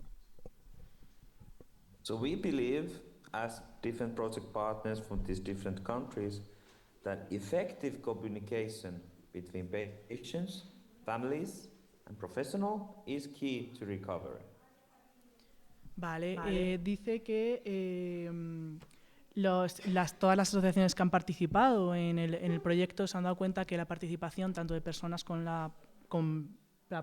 So we believe, as different project partners from these different countries, that effective communication between patients, families, and professionals is key to recovery. Vale. Dice que todas las asociaciones que han participado en el proyecto se han dado cuenta que la participación tanto de personas con la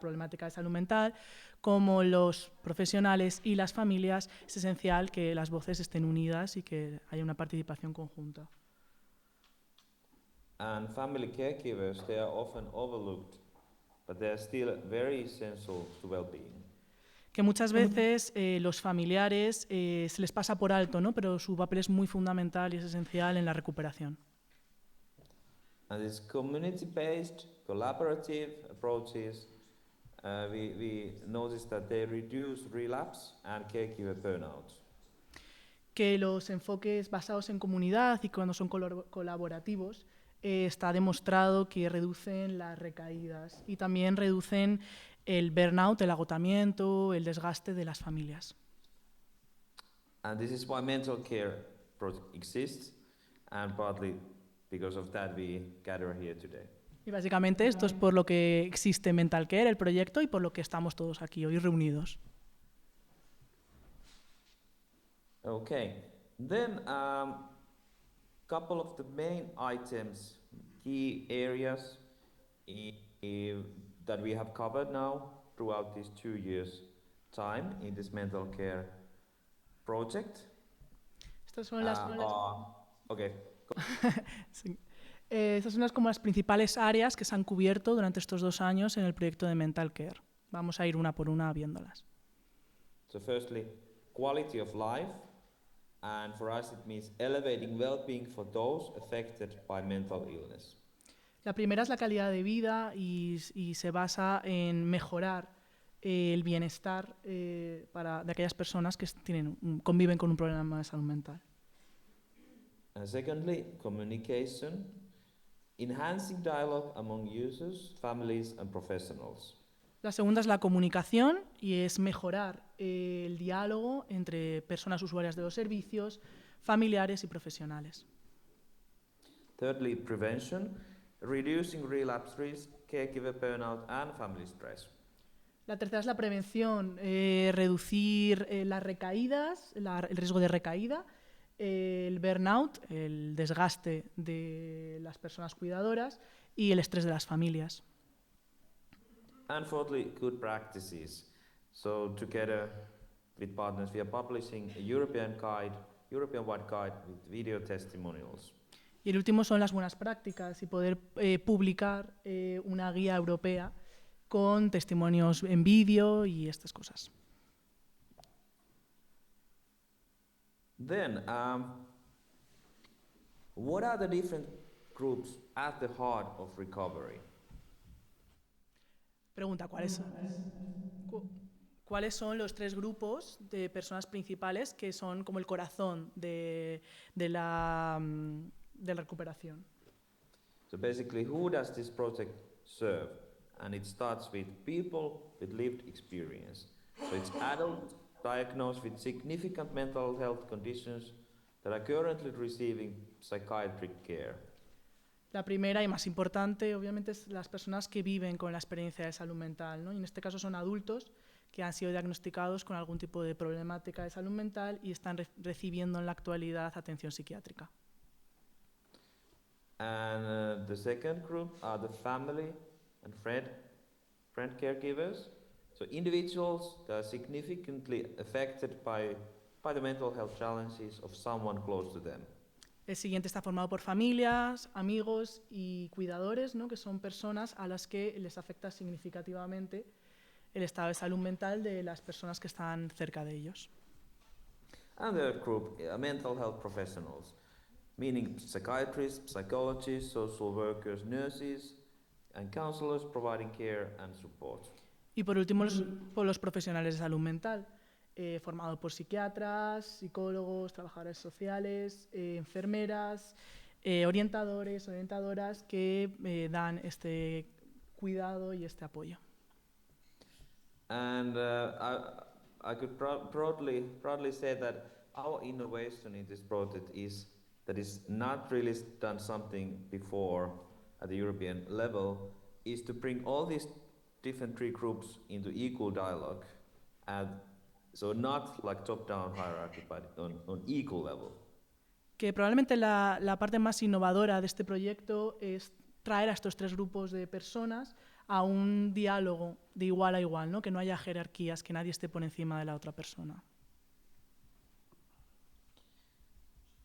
problemática de salud mental como los profesionales y las familias es esencial que las voces estén unidas y que haya una participación conjunta. And family caregivers, they are often overlooked, but they are still very essential to well-being. Que muchas veces los familiares se les pasa por alto, ¿no? Pero su papel es muy fundamental y es esencial en la recuperación. And these community-based, collaborative approaches, we notice that they reduce relapse and caregiver burnout. Que los enfoques basados en comunidad y cuando son colaborativos está demostrado que reducen las recaídas y también reducen el burnout, el agotamiento, el desgaste de las familias. And this is why mental care project exists, and partly because of that we gather here today. Y básicamente esto es por lo que existe Mental Care, el proyecto, y por lo que estamos todos aquí hoy reunidos. Okay, then couple of the main items, key areas that we have covered now throughout these 2 years' time in this mental care project. Estas son las okay. Sí. Estas son como las principales áreas que se han cubierto durante estos 2 años en el proyecto de Mental Care. Vamos a ir una por una viéndolas. So firstly, quality of life, and for us it means elevating well-being for those affected by mental illness. La primera es la calidad de vida y se basa en mejorar el bienestar de aquellas personas que conviven con un problema de salud mental. And secondly, communication, enhancing dialogue among users, families and professionals. La segunda es la comunicación y es mejorar el diálogo entre personas usuarias de los servicios, familiares y profesionales. Thirdly, prevention, reducing relapse risk, caregiver burnout and family stress. La tercera es la prevención, reducir las recaídas, el riesgo de recaída, el burnout, el desgaste de las personas cuidadoras y el estrés de las familias. And fourthly, good practices. So together with partners, we are publishing a European-wide guide with video testimonials. Y el último son las buenas prácticas y poder publicar una guía europea con testimonios en vídeo y estas cosas. Then, what are the different groups at the heart of recovery? Pregunta, ¿cuáles son los tres grupos de personas principales que son como el corazón de la recuperación? So basically, who does this project serve? And it starts with people with lived experience. So it's adults diagnosed with significant mental health conditions that are currently receiving psychiatric care. La primera y más importante, obviamente, es las personas que viven con la experiencia de salud mental, ¿no? Y en este caso son adultos que han sido diagnosticados con algún tipo de problemática de salud mental y están recibiendo en la actualidad atención psiquiátrica. And the second group are the family and friend caregivers. So individuals that are significantly affected by the mental health challenges of someone close to them. El siguiente está formado por familias, amigos y cuidadores, ¿no? Que son personas a las que les afecta significativamente el estado de salud mental de las personas que están cerca de ellos. And the third group are mental health professionals, meaning psychiatrists, psychologists, social workers, nurses, and counselors providing care and support. Y por último, los profesionales de salud mental, formados por psiquiatras, psicólogos, trabajadores sociales, enfermeras, orientadores, orientadoras que dan este cuidado y este apoyo. And I could proudly say that our innovation in this project is that is not really done something before at the European level, is to bring all these different three groups into equal dialogue, and so not like top-down hierarchy, but on equal level. Que probablemente la parte más innovadora de este proyecto es traer a estos tres grupos de personas a un diálogo de igual a igual, ¿no? Que no haya jerarquías, que nadie esté por encima de la otra persona.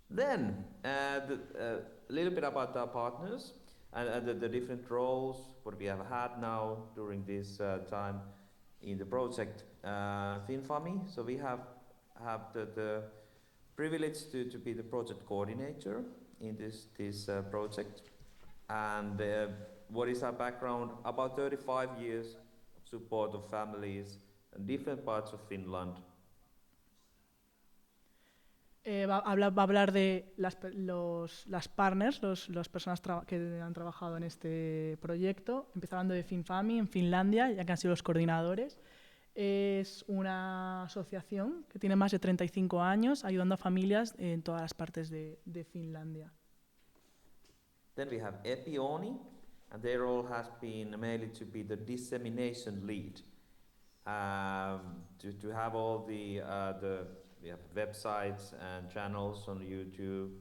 Then, a little bit about our partners and the different roles, what we have had now during this time in the project. FinFami, so we have the privilege to be the project coordinator in this project. And what is our background? About 35 years of support of families in different parts of Finland. Va a hablar de las partners, las personas que han trabajado en este proyecto. Empieza hablando de FinFami en Finlandia, ya que han sido los coordinadores. Es una asociación que tiene más de 35 años ayudando a familias en todas las partes de Finlandia. Then we have Epioni, and their role has been mainly to be the dissemination lead, to have all the we have websites and channels on YouTube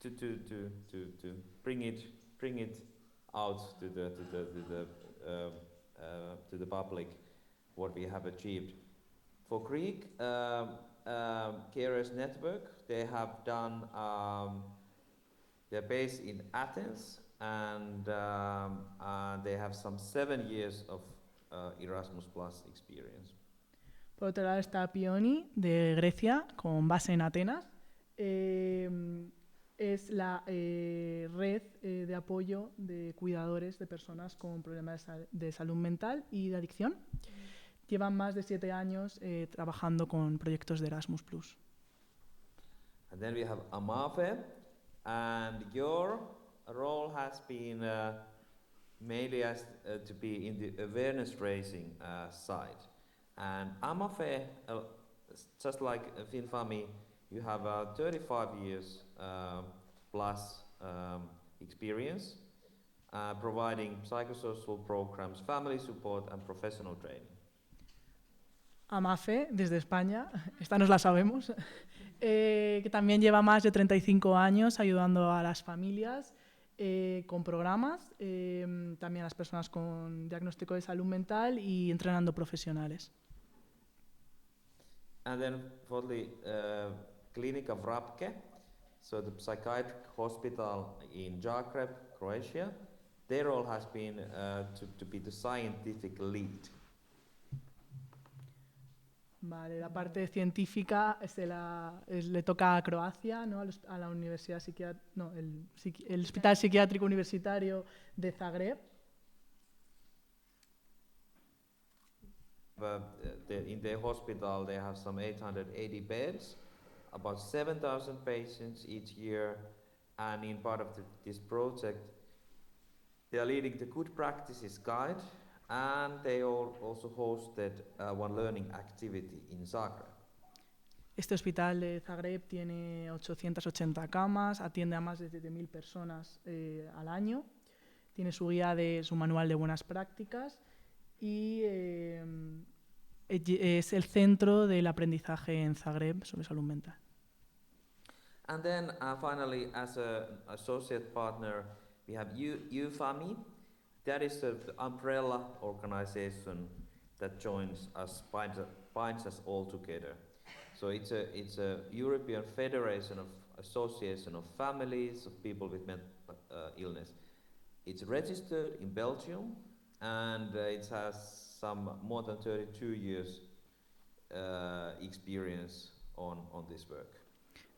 to bring it out to the public what we have achieved. For Greek Carers Network, they have done. They're based in Athens, and they have some 7 years of Erasmus Plus experience. Por otro lado está Pioni de Grecia, con base en Atenas, es la red de apoyo de cuidadores de personas con problemas de salud mental y de adicción. Llevan más de 7 años trabajando con proyectos de Erasmus+. And then we have Amafe, and your role has been mainly as to be in the awareness raising side. And Amafe, just like FinFami, you have 35 years plus experience providing psychosocial programs, family support and professional training. Amafe, desde España, esta nos la sabemos, que también lleva más de 35 años ayudando a las familias con programas, también a las personas con diagnóstico de salud mental y entrenando profesionales. And then for the Klinika Vrapke, so the psychiatric hospital in Zagreb, Croatia, their role has been to be the scientific lead. Vale, la parte científica le toca a Croacia, ¿no? A la Universidad el Hospital Psiquiátrico Universitario de Zagreb. In their hospital they have some 880 beds, about 7,000 patients each year, and in part of this project they are leading the Good Practices Guide, and they also hosted one learning activity in Zagreb. Este hospital de Zagreb tiene 880 camas, atiende a más de 7.000 personas al año, tiene su manual de buenas prácticas y es el centro del aprendizaje en Zagreb sobre salud mental. And then finally, as an associate partner, we have UFAMI. That is the umbrella organization that joins us, binds us all together. So it's a European Federation of Association of Families of people with mental illness. It's registered in Belgium, and it has some more than 32 years experience on this work.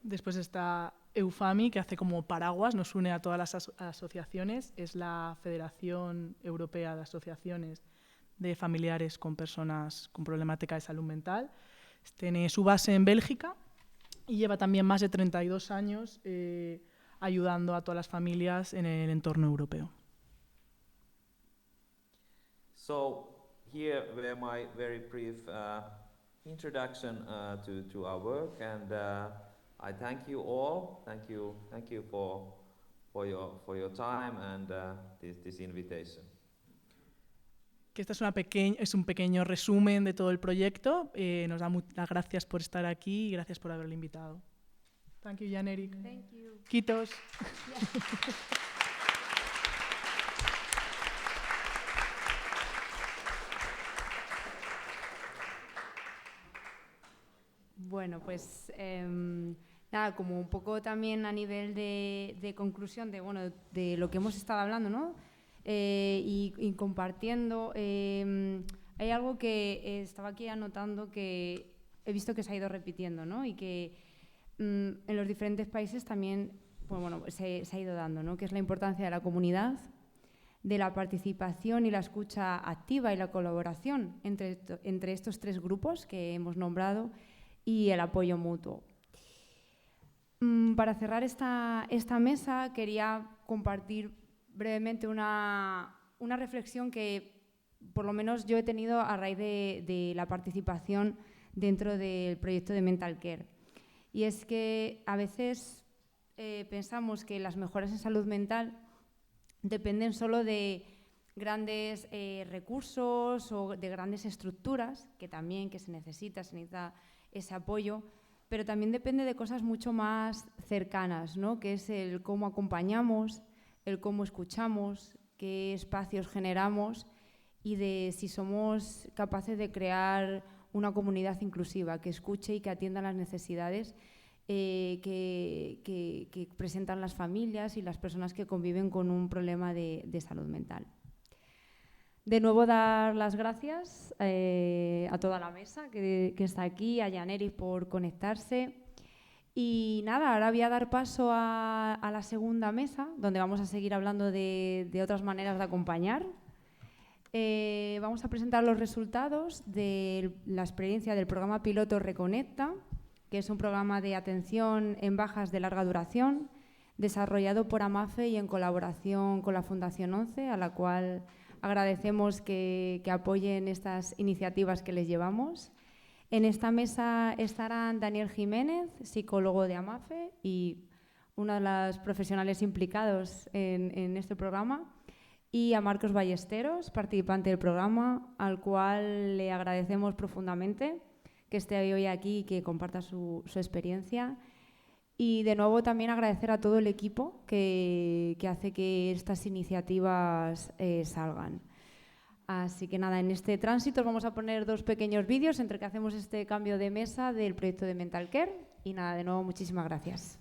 Después está EUFAMI, que hace como paraguas, nos une a todas las asociaciones. Es la Federación Europea de Asociaciones de Familiares con Personas con Problemática de Salud Mental. Tiene su base en Bélgica y lleva también más de 32 años ayudando a todas las familias en el entorno europeo. So here were my very brief introduction to our work, and I thank you all. Thank you for your time and this invitation. Que esta es un pequeño resumen de todo el proyecto. Nos da muchas gracias por estar aquí y gracias por haberle invitado. Thank you, Jan Erik. Thank you. Kiitos. Bueno, pues nada, como un poco también a nivel de conclusión de lo que hemos estado hablando, ¿no? Y compartiendo, hay algo que estaba aquí anotando que he visto que se ha ido repitiendo, ¿no? Y que en los diferentes países también se ha ido dando, ¿no? Que es la importancia de la comunidad, de la participación y la escucha activa y la colaboración entre estos tres grupos que hemos nombrado y el apoyo mutuo. Para cerrar esta mesa quería compartir brevemente una reflexión que por lo menos yo he tenido a raíz de la participación dentro del proyecto de Mental Care. Y es que a veces pensamos que las mejoras en salud mental dependen solo de grandes recursos o de grandes estructuras, que también se necesita ese apoyo, pero también depende de cosas mucho más cercanas, ¿no? Que es el cómo acompañamos, el cómo escuchamos, qué espacios generamos y de si somos capaces de crear una comunidad inclusiva que escuche y que atienda las necesidades que presentan las familias y las personas que conviven con un problema de salud mental. De nuevo, dar las gracias a toda la mesa que está aquí, a Jan Erik por conectarse Y nada, ahora voy a dar paso a la segunda mesa, donde vamos a seguir hablando de otras maneras de acompañar. Vamos a presentar los resultados de la experiencia del programa piloto Reconecta, que es un programa de atención en bajas de larga duración, desarrollado por AMAFE y en colaboración con la Fundación 11, a la cual agradecemos que apoyen estas iniciativas que les llevamos. En esta mesa estarán Daniel Jiménez, psicólogo de AMAFE y uno de los profesionales implicados en este programa, y a Marcos Ballesteros, participante del programa, al cual le agradecemos profundamente que esté hoy aquí y que comparta su experiencia. Y de nuevo también agradecer a todo el equipo que hace que estas iniciativas salgan. Así que nada, en este tránsito os vamos a poner 2 pequeños vídeos entre que hacemos este cambio de mesa del proyecto de Mental Care. Y nada, de nuevo, muchísimas gracias.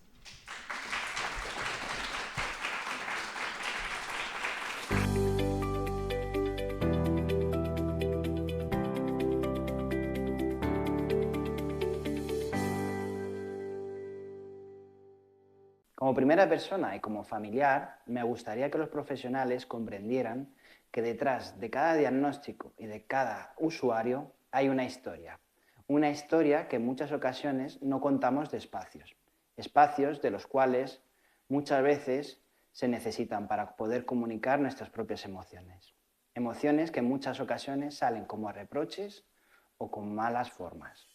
Como primera persona y como familiar, me gustaría que los profesionales comprendieran que detrás de cada diagnóstico y de cada usuario hay una historia que en muchas ocasiones no contamos despacios, espacios de los cuales muchas veces se necesitan para poder comunicar nuestras propias emociones. Emociones que en muchas ocasiones salen como reproches o con malas formas.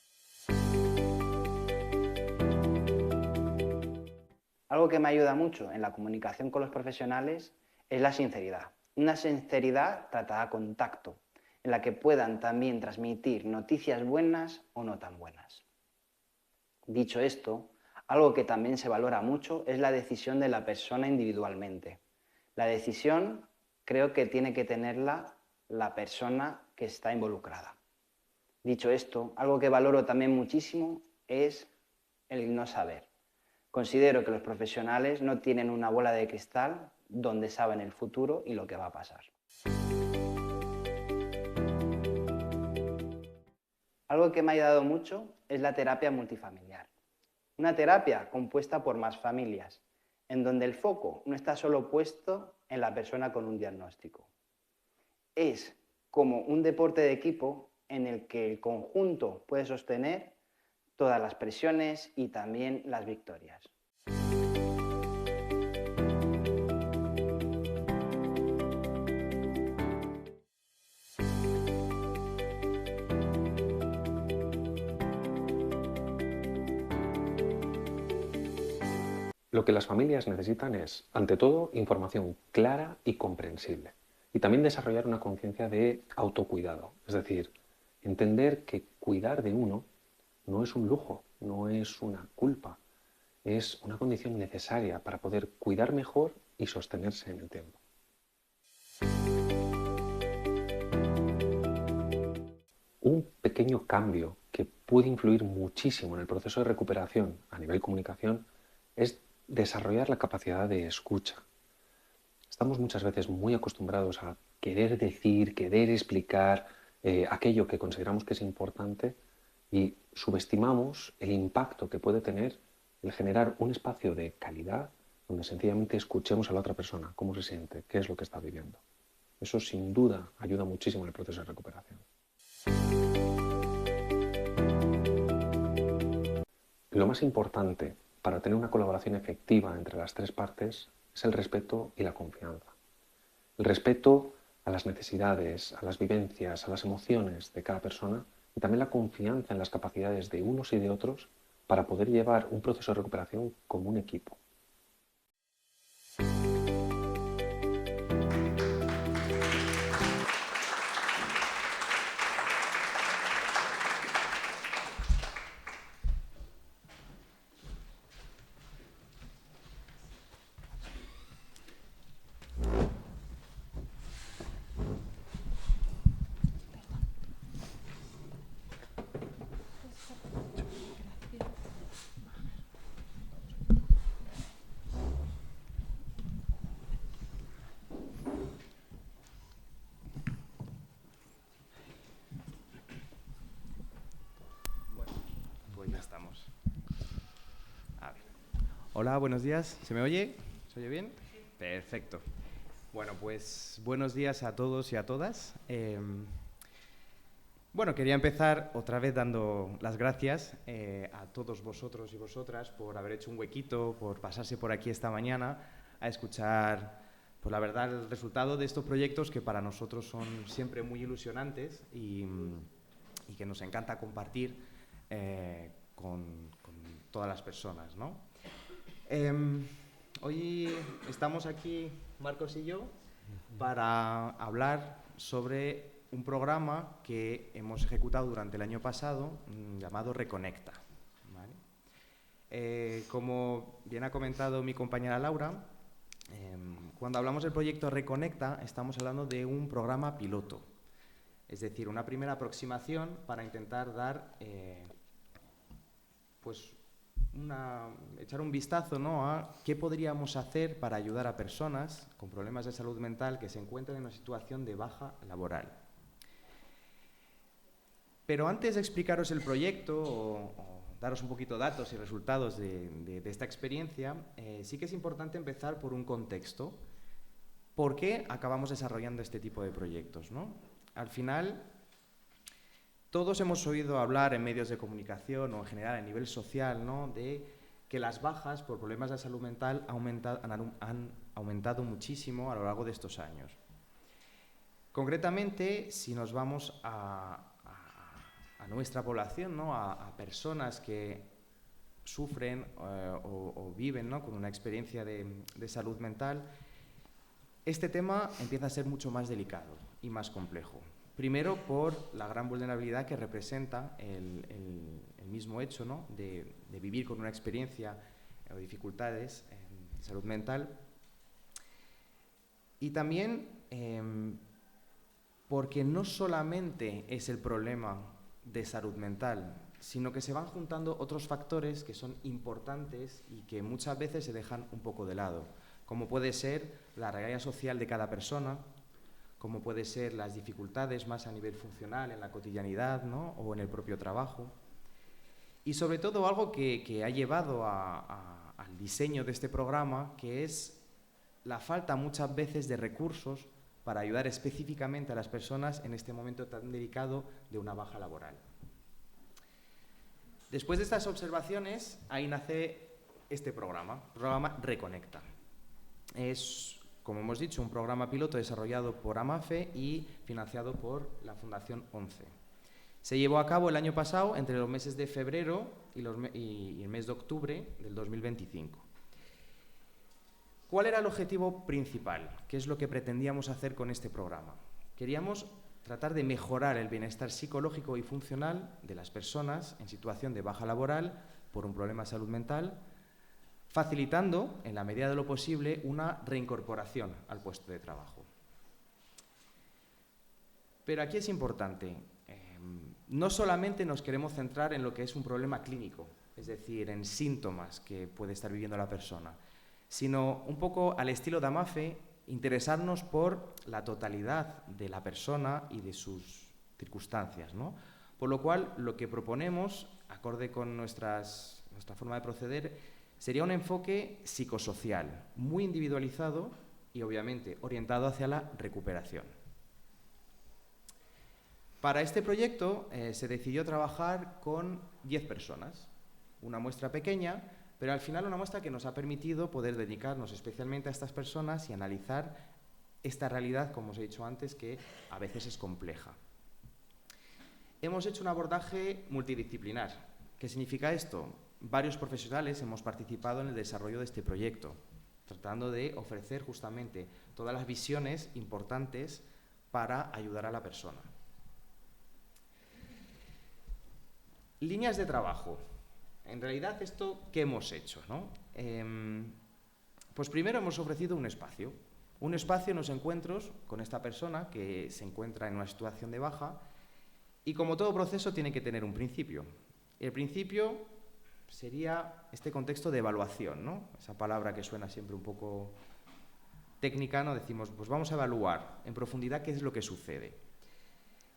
Algo que me ayuda mucho en la comunicación con los profesionales es la sinceridad. Una sinceridad tratada con tacto, en la que puedan también transmitir noticias buenas o no tan buenas. Dicho esto, algo que también se valora mucho es la decisión de la persona individualmente. La decisión creo que tiene que tenerla la persona que está involucrada. Dicho esto, algo que valoro también muchísimo es el no saber. Considero que los profesionales no tienen una bola de cristal donde saben el futuro y lo que va a pasar. Algo que me ha ayudado mucho es la terapia multifamiliar. Una terapia compuesta por más familias, en donde el foco no está solo puesto en la persona con un diagnóstico. Es como un deporte de equipo en el que el conjunto puede sostener todas las presiones y también las victorias. Lo que las familias necesitan es, ante todo, información clara y comprensible. Y también desarrollar una conciencia de autocuidado. Es decir, entender que cuidar de uno no es un lujo, no es una culpa. Es una condición necesaria para poder cuidar mejor y sostenerse en el tiempo. Un pequeño cambio que puede influir muchísimo en el proceso de recuperación a nivel comunicación es desarrollar la capacidad de escucha. Estamos muchas veces muy acostumbrados a querer decir, querer explicar aquello que consideramos que es importante y subestimamos el impacto que puede tener el generar un espacio de calidad donde sencillamente escuchemos a la otra persona, cómo se siente, qué es lo que está viviendo. Eso sin duda ayuda muchísimo en el proceso de recuperación. Lo más importante para tener una colaboración efectiva entre las 3 partes es el respeto y la confianza. El respeto a las necesidades, a las vivencias, a las emociones de cada persona y también la confianza en las capacidades de unos y de otros para poder llevar un proceso de recuperación como un equipo. Hola, buenos días. ¿Se me oye? ¿Se oye bien? Perfecto. Bueno, pues buenos días a todos y a todas. Bueno, quería empezar otra vez dando las gracias a todos vosotros y vosotras por haber hecho un huequito, por pasarse por aquí esta mañana a escuchar, pues la verdad, el resultado de estos proyectos que para nosotros son siempre muy ilusionantes y que nos encanta compartir con todas las personas, ¿no? Hoy estamos aquí, Marcos y yo, para hablar sobre un programa que hemos ejecutado durante el año pasado llamado Reconecta, ¿vale? Como bien ha comentado mi compañera Laura, cuando hablamos del proyecto Reconecta estamos hablando de un programa piloto, es decir, una primera aproximación para intentar dar pues echar un vistazo, ¿no?, a qué podríamos hacer para ayudar a personas con problemas de salud mental que se encuentran en una situación de baja laboral. Pero antes de explicaros el proyecto o daros un poquito datos y resultados de esta experiencia, sí que es importante empezar por un contexto. ¿Por qué acabamos desarrollando este tipo de proyectos, ¿no? Al final, todos hemos oído hablar en medios de comunicación o en general a nivel social, ¿no?, de que las bajas por problemas de salud mental han aumentado muchísimo a lo largo de estos años. Concretamente, si nos vamos a nuestra población, ¿no?, a personas que sufren o viven, ¿no?, con una experiencia de salud mental, este tema empieza a ser mucho más delicado y más complejo. Primero, por la gran vulnerabilidad que representa el mismo hecho, ¿no?, de vivir con una experiencia o dificultades en salud mental. Y también porque no solamente es el problema de salud mental, sino que se van juntando otros factores que son importantes y que muchas veces se dejan un poco de lado, como puede ser la realidad social de cada persona, como puede ser las dificultades más a nivel funcional en la cotidianidad, ¿no?, o en el propio trabajo. Y sobre todo algo que ha llevado al diseño de este programa, que es la falta muchas veces de recursos para ayudar específicamente a las personas en este momento tan delicado de una baja laboral. Después de estas observaciones, ahí nace este programa Reconecta. Es, como hemos dicho, un programa piloto desarrollado por AMAFE y financiado por la Fundación ONCE. Se llevó a cabo el año pasado entre los meses de febrero y el mes de octubre del 2025. ¿Cuál era el objetivo principal? ¿Qué es lo que pretendíamos hacer con este programa? Queríamos tratar de mejorar el bienestar psicológico y funcional de las personas en situación de baja laboral por un problema de salud mental, facilitando, en la medida de lo posible, una reincorporación al puesto de trabajo. Pero aquí es importante, no solamente nos queremos centrar en lo que es un problema clínico, es decir, en síntomas que puede estar viviendo la persona, sino un poco al estilo de AMAFE, interesarnos por la totalidad de la persona y de sus circunstancias, ¿no? Por lo cual, lo que proponemos, acorde con nuestra forma de proceder, sería un enfoque psicosocial, muy individualizado y, obviamente, orientado hacia la recuperación. Para este proyecto se decidió trabajar con 10 personas, una muestra pequeña, pero al final una muestra que nos ha permitido poder dedicarnos especialmente a estas personas y analizar esta realidad, como os he dicho antes, que a veces es compleja. Hemos hecho un abordaje multidisciplinar. ¿Qué significa esto? Varios profesionales hemos participado en el desarrollo de este proyecto, tratando de ofrecer justamente todas las visiones importantes para ayudar a la persona. Líneas de trabajo. En realidad, ¿esto qué hemos hecho, ¿no? Pues primero hemos ofrecido un espacio en los encuentros con esta persona que se encuentra en una situación de baja y, como todo proceso, tiene que tener un principio. El principio sería este contexto de evaluación, ¿no? Esa palabra que suena siempre un poco técnica, ¿no? Decimos, pues vamos a evaluar en profundidad qué es lo que sucede.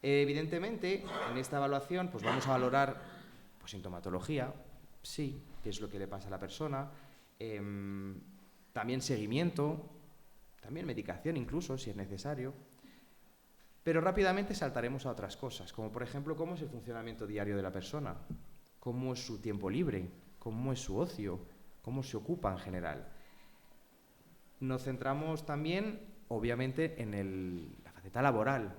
Evidentemente, en esta evaluación pues vamos a valorar pues, sintomatología, sí, qué es lo que le pasa a la persona, también seguimiento, también medicación incluso, si es necesario. Pero rápidamente saltaremos a otras cosas, como por ejemplo cómo es el funcionamiento diario de la persona, cómo es su tiempo libre, cómo es su ocio, cómo se ocupa en general. Nos centramos también, obviamente, en la faceta laboral.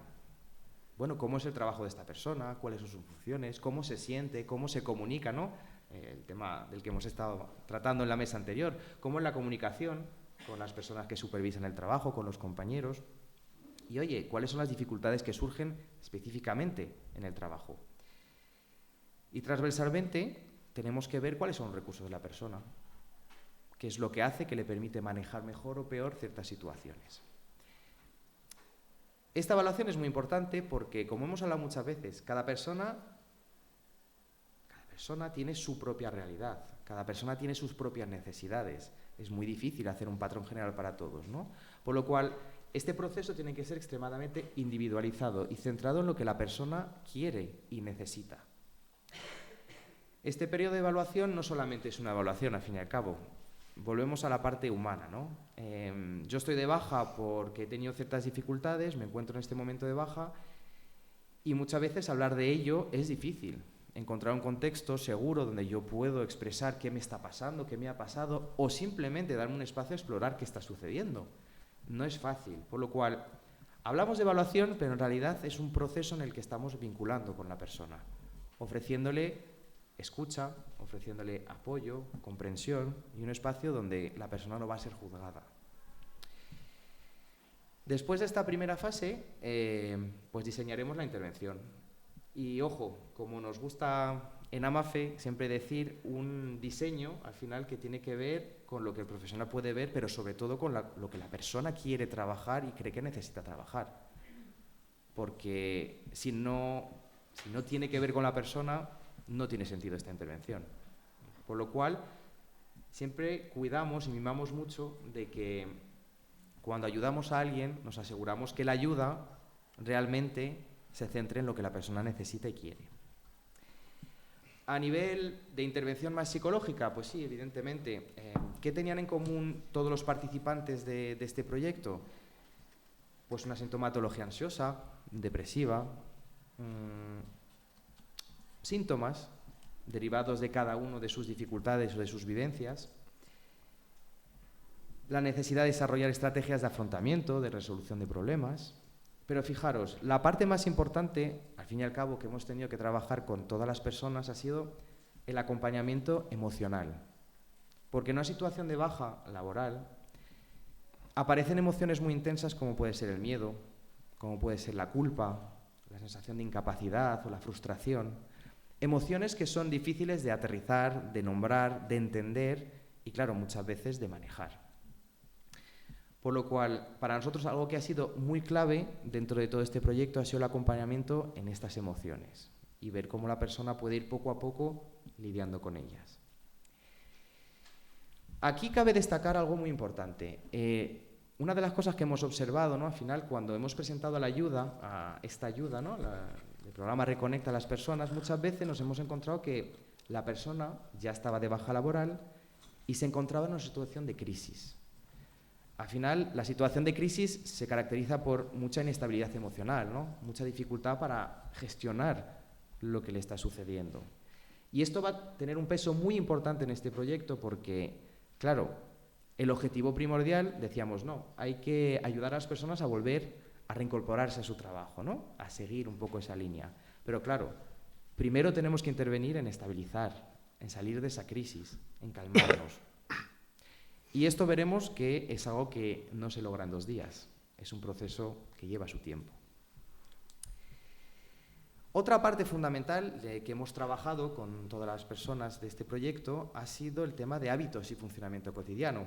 Bueno, cómo es el trabajo de esta persona, cuáles son sus funciones, cómo se siente, cómo se comunica, ¿no? El tema del que hemos estado tratando en la mesa anterior, cómo es la comunicación con las personas que supervisan el trabajo, con los compañeros. Y oye, ¿cuáles son las dificultades que surgen específicamente en el trabajo? Y transversalmente tenemos que ver cuáles son los recursos de la persona, qué es lo que hace que le permite manejar mejor o peor ciertas situaciones. Esta evaluación es muy importante porque, como hemos hablado muchas veces, cada persona tiene su propia realidad, cada persona tiene sus propias necesidades. Es muy difícil hacer un patrón general para todos, ¿no? Por lo cual, este proceso tiene que ser extremadamente individualizado y centrado en lo que la persona quiere y necesita. Este periodo de evaluación no solamente es una evaluación, al fin y al cabo. Volvemos a la parte humana, ¿no? Yo estoy de baja porque he tenido ciertas dificultades, me encuentro en este momento de baja y muchas veces hablar de ello es difícil. Encontrar un contexto seguro donde yo puedo expresar qué me está pasando, qué me ha pasado o simplemente darme un espacio a explorar qué está sucediendo. No es fácil, por lo cual hablamos de evaluación, pero en realidad es un proceso en el que estamos vinculando con la persona, ofreciéndole escucha, ofreciéndole apoyo, comprensión y un espacio donde la persona no va a ser juzgada. Después de esta primera fase, pues diseñaremos la intervención. Y ojo, como nos gusta en AMAFE siempre decir, un diseño al final que tiene que ver con lo que el profesional puede ver, pero sobre todo con lo que la persona quiere trabajar y cree que necesita trabajar. Porque si no tiene que ver con la persona, no tiene sentido esta intervención. Por lo cual, siempre cuidamos y mimamos mucho de que cuando ayudamos a alguien, nos aseguramos que la ayuda realmente se centre en lo que la persona necesita y quiere. A nivel de intervención más psicológica, pues sí, evidentemente. ¿Qué tenían en común todos los participantes de este proyecto? Pues una sintomatología ansiosa, depresiva, síntomas derivados de cada uno de sus dificultades o de sus vivencias, la necesidad de desarrollar estrategias de afrontamiento, de resolución de problemas. Pero fijaros, la parte más importante, al fin y al cabo, que hemos tenido que trabajar con todas las personas ha sido el acompañamiento emocional. Porque en una situación de baja laboral aparecen emociones muy intensas como puede ser el miedo, como puede ser la culpa, la sensación de incapacidad o la frustración. Emociones que son difíciles de aterrizar, de nombrar, de entender y, claro, muchas veces de manejar. Por lo cual, para nosotros algo que ha sido muy clave dentro de todo este proyecto ha sido el acompañamiento en estas emociones y ver cómo la persona puede ir poco a poco lidiando con ellas. Aquí cabe destacar algo muy importante. Una de las cosas que hemos observado, ¿no? Al final, cuando hemos presentado la ayuda, a esta ayuda, ¿no? El programa Reconecta a las personas, muchas veces nos hemos encontrado que la persona ya estaba de baja laboral y se encontraba en una situación de crisis. Al final, la situación de crisis se caracteriza por mucha inestabilidad emocional, ¿no? Mucha dificultad para gestionar lo que le está sucediendo. Y esto va a tener un peso muy importante en este proyecto porque, claro, el objetivo primordial, decíamos, no, hay que ayudar a las personas a volver a reincorporarse a su trabajo, ¿no? A seguir un poco esa línea. Pero claro, primero tenemos que intervenir en estabilizar, en salir de esa crisis, en calmarnos. Y esto veremos que es algo que no se logra en 2 días, es un proceso que lleva su tiempo. Otra parte fundamental que hemos trabajado con todas las personas de este proyecto ha sido el tema de hábitos y funcionamiento cotidiano.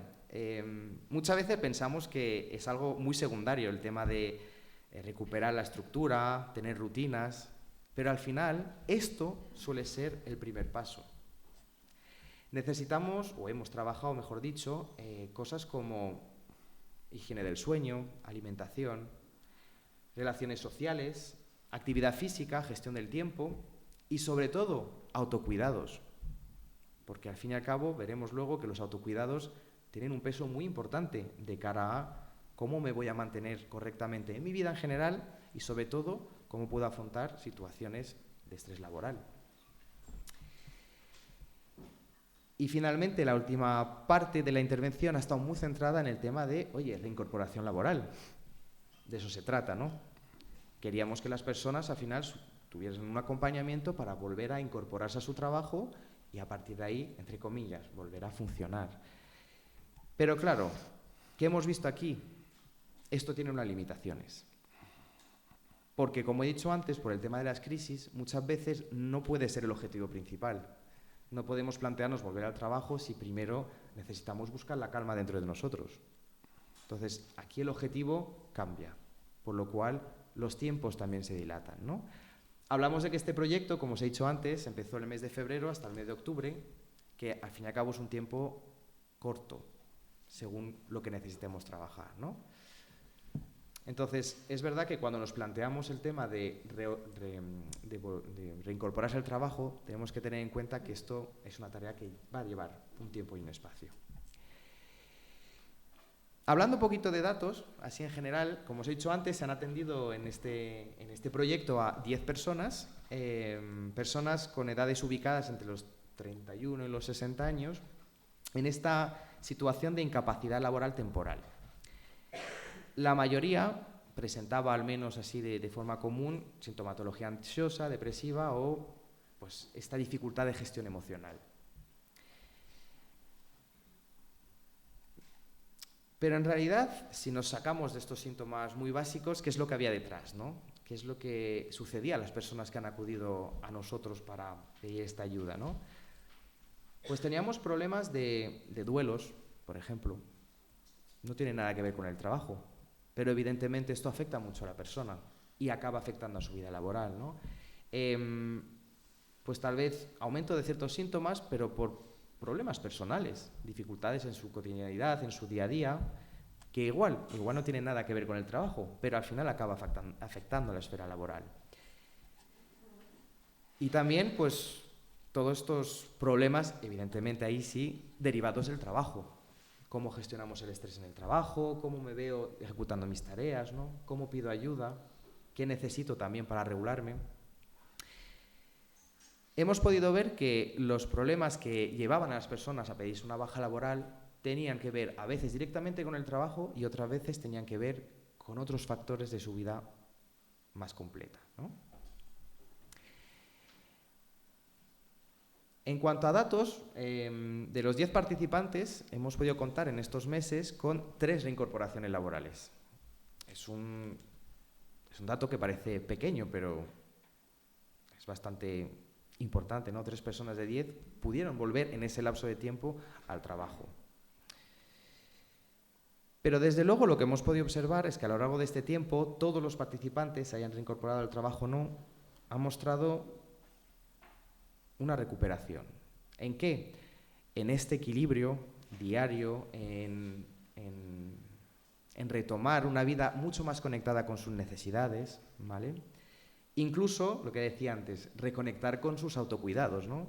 Muchas veces pensamos que es algo muy secundario el tema de recuperar la estructura, tener rutinas, pero al final esto suele ser el primer paso. Necesitamos, o hemos trabajado, mejor dicho, cosas como higiene del sueño, alimentación, relaciones sociales, actividad física, gestión del tiempo y, sobre todo, autocuidados. porque al fin y al cabo veremos luego que los autocuidados tienen un peso muy importante de cara a cómo me voy a mantener correctamente en mi vida en general y sobre todo cómo puedo afrontar situaciones de estrés laboral. Y finalmente, la última parte de la intervención ha estado muy centrada en el tema de, oye, reincorporación laboral. De eso se trata, ¿no? Queríamos que las personas al final tuvieran un acompañamiento para volver a incorporarse a su trabajo y a partir de ahí, entre comillas, volver a funcionar. Pero claro, ¿qué hemos visto aquí? Esto tiene unas limitaciones. Porque, como he dicho antes, por el tema de las crisis, muchas veces no puede ser el objetivo principal. No podemos plantearnos volver al trabajo si primero necesitamos buscar la calma dentro de nosotros. Entonces, aquí el objetivo cambia, por lo cual los tiempos también se dilatan, ¿no? Hablamos de que este proyecto, como os he dicho antes, empezó en el mes de febrero hasta el mes de octubre, que al fin y al cabo es un tiempo corto, según lo que necesitemos trabajar, ¿no? Entonces, es verdad que cuando nos planteamos el tema de reincorporarse al trabajo, tenemos que tener en cuenta que esto es una tarea que va a llevar un tiempo y un espacio. Hablando un poquito de datos, así en general, como os he dicho antes, se han atendido en este proyecto a 10 personas, personas con edades ubicadas entre los 31 y los 60 años, en esta situación de incapacidad laboral temporal. La mayoría presentaba, al menos así de forma común, sintomatología ansiosa, depresiva o pues, esta dificultad de gestión emocional. Pero en realidad, si nos sacamos de estos síntomas muy básicos, ¿qué es lo que había detrás, ¿no? ¿Qué es lo que sucedía a las personas que han acudido a nosotros para pedir esta ayuda, ¿no? Pues teníamos problemas de duelos, por ejemplo. No tiene nada que ver con el trabajo, pero evidentemente esto afecta mucho a la persona y acaba afectando a su vida laboral, ¿no? Pues tal vez aumento de ciertos síntomas, pero por problemas personales, dificultades en su cotidianidad, en su día a día, que igual no tienen nada que ver con el trabajo, pero al final acaba afectando a la esfera laboral. Y también, pues, todos estos problemas, evidentemente ahí sí, derivados del trabajo. Cómo gestionamos el estrés en el trabajo, cómo me veo ejecutando mis tareas, ¿no? Cómo pido ayuda, qué necesito también para regularme. Hemos podido ver que los problemas que llevaban a las personas a pedirse una baja laboral tenían que ver a veces directamente con el trabajo y otras veces tenían que ver con otros factores de su vida más completa, ¿no? En cuanto a datos, de los 10 participantes hemos podido contar en estos meses con 3 reincorporaciones laborales. Es un dato que parece pequeño, pero es bastante importante, ¿no? 3 personas de 10 pudieron volver en ese lapso de tiempo al trabajo. Pero desde luego lo que hemos podido observar es que a lo largo de este tiempo todos los participantes, se hayan reincorporado al trabajo o no, han mostrado una recuperación. ¿En qué? En este equilibrio diario, en retomar una vida mucho más conectada con sus necesidades, ¿vale? Incluso, lo que decía antes, reconectar con sus autocuidados, ¿no?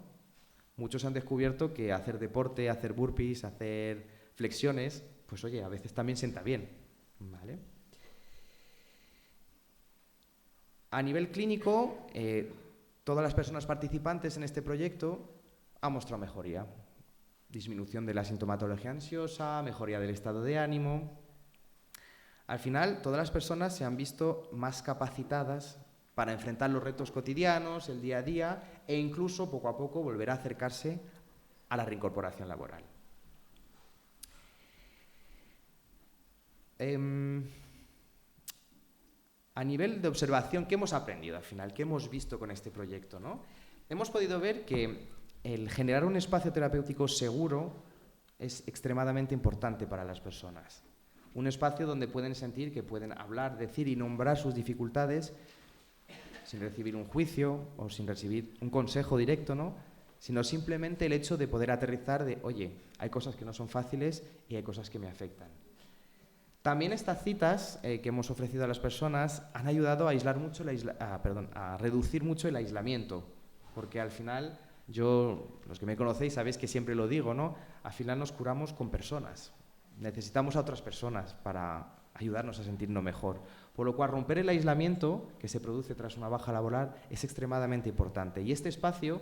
Muchos han descubierto que hacer deporte, hacer burpees, hacer flexiones, pues oye, a veces también sienta bien, ¿vale? A nivel clínico, todas las personas participantes en este proyecto han mostrado mejoría. Disminución de la sintomatología ansiosa, mejoría del estado de ánimo. Al final, todas las personas se han visto más capacitadas para enfrentar los retos cotidianos, el día a día, e incluso, poco a poco, volver a acercarse a la reincorporación laboral. A nivel de observación, ¿qué hemos aprendido al final? ¿Qué hemos visto con este proyecto, ¿no? Hemos podido ver que el generar un espacio terapéutico seguro es extremadamente importante para las personas. Un espacio donde pueden sentir que pueden hablar, decir y nombrar sus dificultades sin recibir un juicio o sin recibir un consejo directo, ¿no? Sino simplemente el hecho de poder aterrizar de, oye, hay cosas que no son fáciles y hay cosas que me afectan. También estas citas que hemos ofrecido a las personas han ayudado a reducir mucho el aislamiento, porque al final Yo, los que me conocéis, sabéis que siempre lo digo, ¿no? Al final nos curamos con personas. Necesitamos a otras personas para ayudarnos a sentirnos mejor. Por lo cual, romper el aislamiento que se produce tras una baja laboral es extremadamente importante. Y este espacio,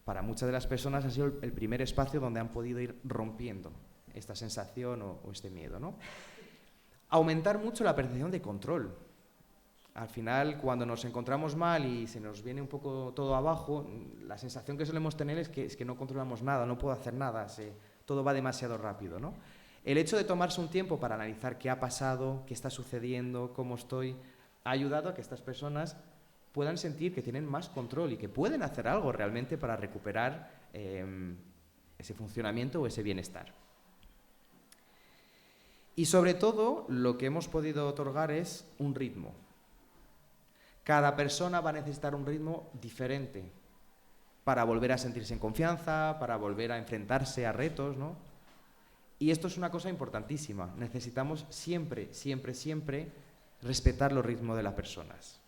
para muchas de las personas, ha sido el primer espacio donde han podido ir rompiendo esta sensación o este miedo, ¿no? Aumentar mucho la percepción de control. Al final, cuando nos encontramos mal y se nos viene un poco todo abajo, la sensación que solemos tener es que no controlamos nada, no puedo hacer nada, todo va demasiado rápido, ¿no? El hecho de tomarse un tiempo para analizar qué ha pasado, qué está sucediendo, cómo estoy, ha ayudado a que estas personas puedan sentir que tienen más control y que pueden hacer algo realmente para recuperar ese funcionamiento o ese bienestar. Y sobre todo, lo que hemos podido otorgar es un ritmo. Cada persona va a necesitar un ritmo diferente para volver a sentirse en confianza, para volver a enfrentarse a retos, ¿no? Y esto es una cosa importantísima. Necesitamos siempre, siempre, siempre respetar los ritmos de las personas.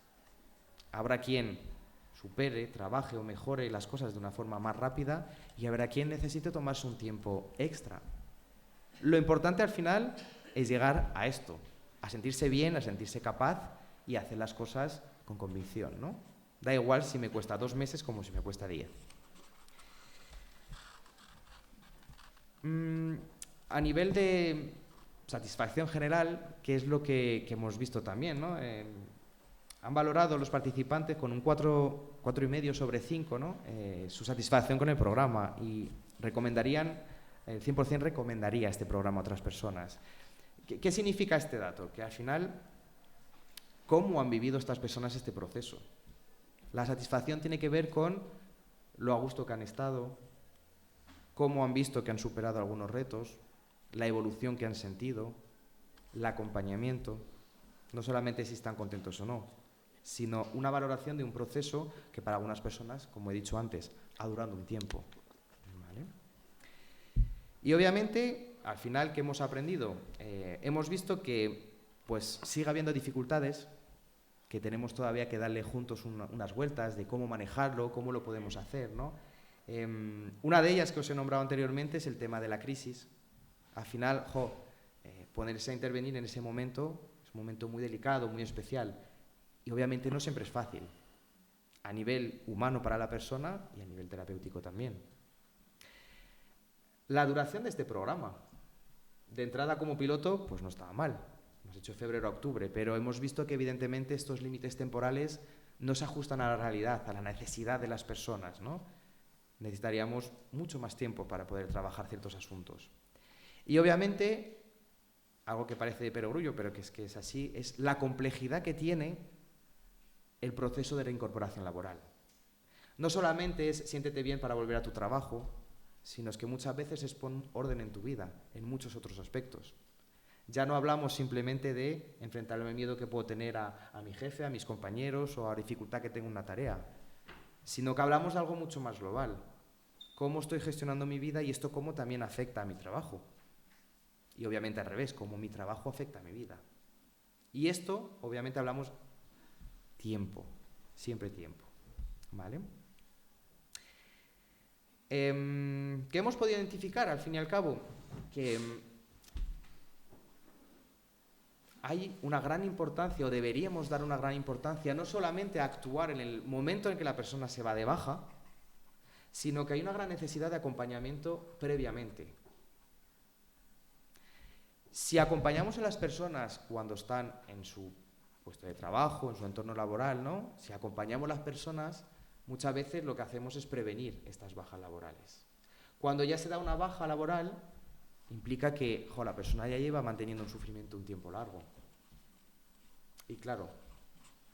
Habrá quien supere, trabaje o mejore las cosas de una forma más rápida y habrá quien necesite tomarse un tiempo extra. Lo importante al final es llegar a esto, a sentirse bien, a sentirse capaz y a hacer las cosas con convicción, ¿no? Da igual si me cuesta 2 meses como si me cuesta 10. A nivel de satisfacción general, ¿qué es lo que hemos visto también, ¿no? Han valorado los participantes con un 4,5 sobre 5, ¿no? Su satisfacción con el programa y recomendarían, el 100% recomendaría este programa a otras personas. ¿Qué significa este dato? Que al final, ¿cómo han vivido estas personas este proceso? La satisfacción tiene que ver con lo a gusto que han estado, cómo han visto que han superado algunos retos, la evolución que han sentido, el acompañamiento, no solamente si están contentos o no, sino una valoración de un proceso que para algunas personas, como he dicho antes, ha durado un tiempo. ¿Vale? Y obviamente, al final, ¿qué hemos aprendido? Hemos visto que pues, sigue habiendo dificultades, que tenemos todavía que darle juntos unas vueltas de cómo manejarlo, cómo lo podemos hacer, ¿no? Una de ellas que os he nombrado anteriormente es el tema de la crisis. Al final, ponerse a intervenir en ese momento es un momento muy delicado, muy especial y obviamente no siempre es fácil, a nivel humano para la persona y a nivel terapéutico también. La duración de este programa, de entrada como piloto, pues no estaba mal. Hemos hecho febrero a octubre, pero hemos visto que evidentemente estos límites temporales no se ajustan a la realidad, a la necesidad de las personas, ¿no? Necesitaríamos mucho más tiempo para poder trabajar ciertos asuntos. Y obviamente, algo que parece de perogrullo, pero que es así, es la complejidad que tiene el proceso de reincorporación laboral. No solamente es siéntete bien para volver a tu trabajo, sino es que muchas veces es pon orden en tu vida, en muchos otros aspectos. Ya no hablamos simplemente de enfrentarme al miedo que puedo tener a mi jefe, a mis compañeros o a la dificultad que tengo en una tarea, sino que hablamos de algo mucho más global. Cómo estoy gestionando mi vida y esto cómo también afecta a mi trabajo. Y obviamente al revés, cómo mi trabajo afecta a mi vida. Y esto, obviamente hablamos tiempo, siempre tiempo. ¿Vale? ¿Qué hemos podido identificar al fin y al cabo? Que hay una gran importancia, o deberíamos dar una gran importancia, no solamente a actuar en el momento en que la persona se va de baja, sino que hay una gran necesidad de acompañamiento previamente. Si acompañamos a las personas cuando están en su puesto de trabajo, en su entorno laboral, ¿no? Si acompañamos a las personas, muchas veces lo que hacemos es prevenir estas bajas laborales. Cuando ya se da una baja laboral, implica que la persona ya lleva manteniendo un sufrimiento un tiempo largo. Y claro,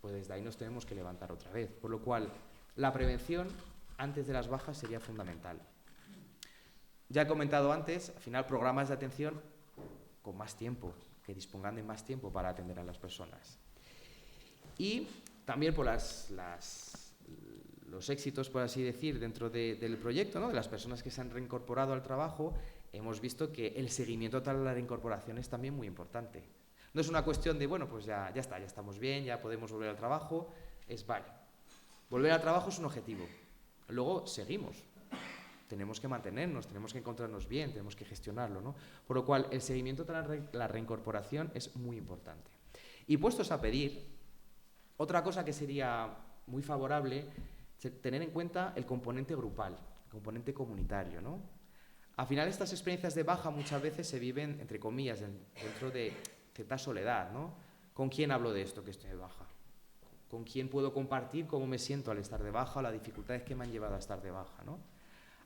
pues desde ahí nos tenemos que levantar otra vez. Por lo cual, la prevención antes de las bajas sería fundamental. Ya he comentado antes, al final, programas de atención con más tiempo, que dispongan de más tiempo para atender a las personas. Y también por los éxitos, por así decir, dentro del proyecto, ¿no? De las personas que se han reincorporado al trabajo, hemos visto que el seguimiento total de la reincorporación es también muy importante. No es una cuestión de, bueno, pues ya está, ya estamos bien, ya podemos volver al trabajo. Volver al trabajo es un objetivo, Luego seguimos. Tenemos que mantenernos, tenemos que encontrarnos bien, tenemos que gestionarlo, ¿no? Por lo cual, el seguimiento de la reincorporación es muy importante. Y puestos a pedir, otra cosa que sería muy favorable, tener en cuenta el componente grupal, el componente comunitario, ¿no? Al final, estas experiencias de baja muchas veces se viven, entre comillas, dentro de cierta soledad, ¿no? ¿Con quién hablo de esto que estoy de baja? ¿Con quién puedo compartir cómo me siento al estar de baja o las dificultades que me han llevado a estar de baja, ¿no?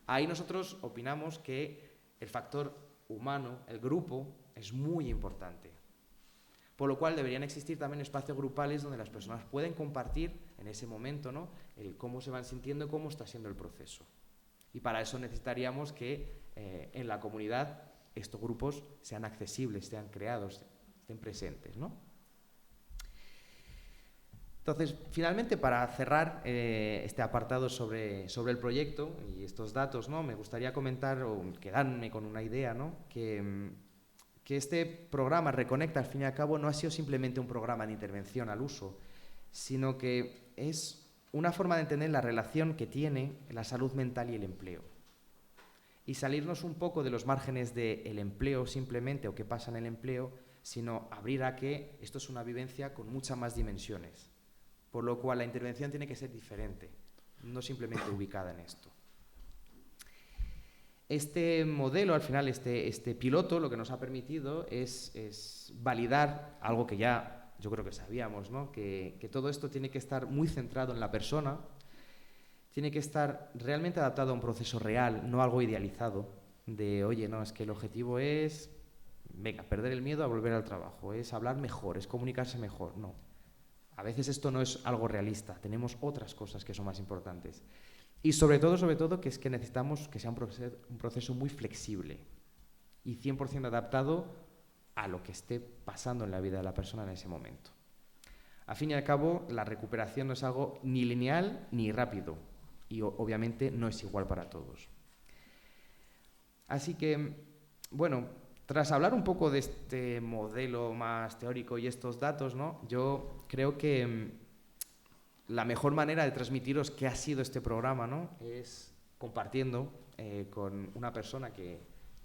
Ahí nosotros opinamos que el factor humano, el grupo, es muy importante. Por lo cual deberían existir también espacios grupales donde las personas pueden compartir en ese momento, ¿no?, el cómo se van sintiendo y cómo está siendo el proceso. Y para eso necesitaríamos que en la comunidad estos grupos sean accesibles, sean creados, estén presentes, ¿no? Entonces, finalmente, para cerrar este apartado sobre el proyecto y estos datos, ¿no?, me gustaría comentar o quedarme con una idea, ¿no?, que este programa Reconecta, al fin y al cabo, no ha sido simplemente un programa de intervención al uso, sino que es una forma de entender la relación que tiene la salud mental y el empleo. Y salirnos un poco de los márgenes del empleo simplemente o qué pasa en el empleo, sino abrir a que esto es una vivencia con muchas más dimensiones. Por lo cual la intervención tiene que ser diferente, no simplemente ubicada en esto. Este modelo, al final, este piloto, lo que nos ha permitido es validar algo que ya yo creo que sabíamos, ¿no?, que todo esto tiene que estar muy centrado en la persona, tiene que estar realmente adaptado a un proceso real, no algo idealizado, de, oye, no, es que el objetivo es, venga, perder el miedo a volver al trabajo, es hablar mejor, es comunicarse mejor. No. A veces esto no es algo realista, tenemos otras cosas que son más importantes. Y sobre todo, que es que necesitamos que sea un proceso muy flexible y 100% adaptado a lo que esté pasando en la vida de la persona en ese momento. Al fin y al cabo, la recuperación no es algo ni lineal ni rápido y obviamente no es igual para todos. Así que, bueno, tras hablar un poco de este modelo más teórico y estos datos, ¿no?, yo creo que la mejor manera de transmitiros qué ha sido este programa, ¿no?, es compartiendo con una persona que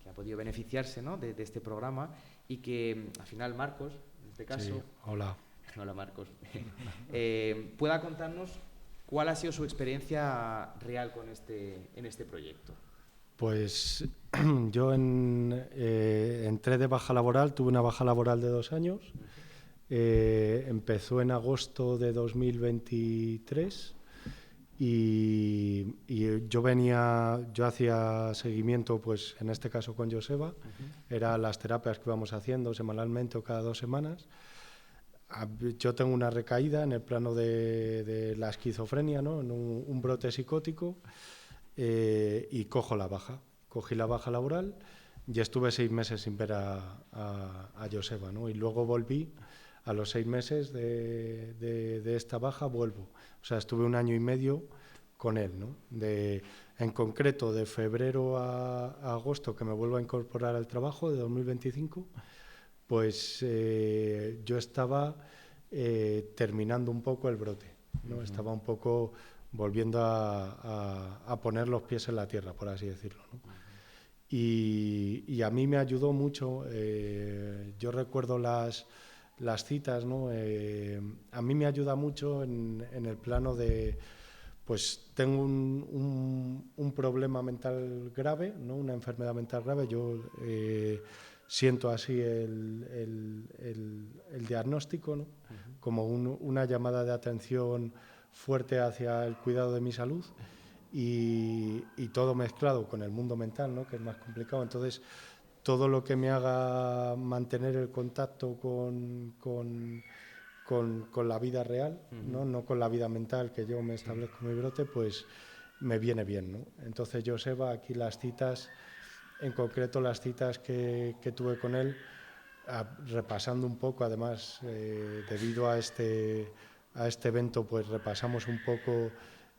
ha podido beneficiarse, ¿no?, de este programa y que al final Marcos, en este caso... Sí, hola. Hola Marcos. Pueda contarnos cuál ha sido su experiencia real con en este proyecto. Pues yo entré de baja laboral, tuve una baja laboral de 2 años. Empezó en agosto de 2023 y yo hacía seguimiento, pues en este caso con Joseba, eran las terapias que íbamos haciendo semanalmente o cada 2 semanas. Yo tengo una recaída en el plano de la esquizofrenia, ¿no?, en un brote psicótico, y cogí la baja laboral y estuve 6 meses sin ver a Joseba, ¿no?, y luego volví. A los 6 meses de esta baja vuelvo. O sea, estuve 1 año y medio con él, ¿no? En concreto, de febrero a agosto, que me vuelvo a incorporar al trabajo, de 2025, pues yo estaba terminando un poco el brote, ¿no? Estaba un poco volviendo a poner los pies en la tierra, por así decirlo, ¿no? Y a mí me ayudó mucho. Yo recuerdo las citas, ¿no? A mí me ayuda mucho en el plano de, pues tengo un problema mental grave, ¿no?, una enfermedad mental grave. Yo siento así el diagnóstico, ¿no?, como una llamada de atención fuerte hacia el cuidado de mi salud y todo mezclado con el mundo mental, ¿no?, que es más complicado. Entonces, todo lo que me haga mantener el contacto con la vida real, ¿no?, no con la vida mental que yo me establezco en mi brote, pues me viene bien, ¿no? Entonces, Joseba, aquí las citas, en concreto las citas que tuve con él, repasando un poco, además, debido a este evento, pues repasamos un poco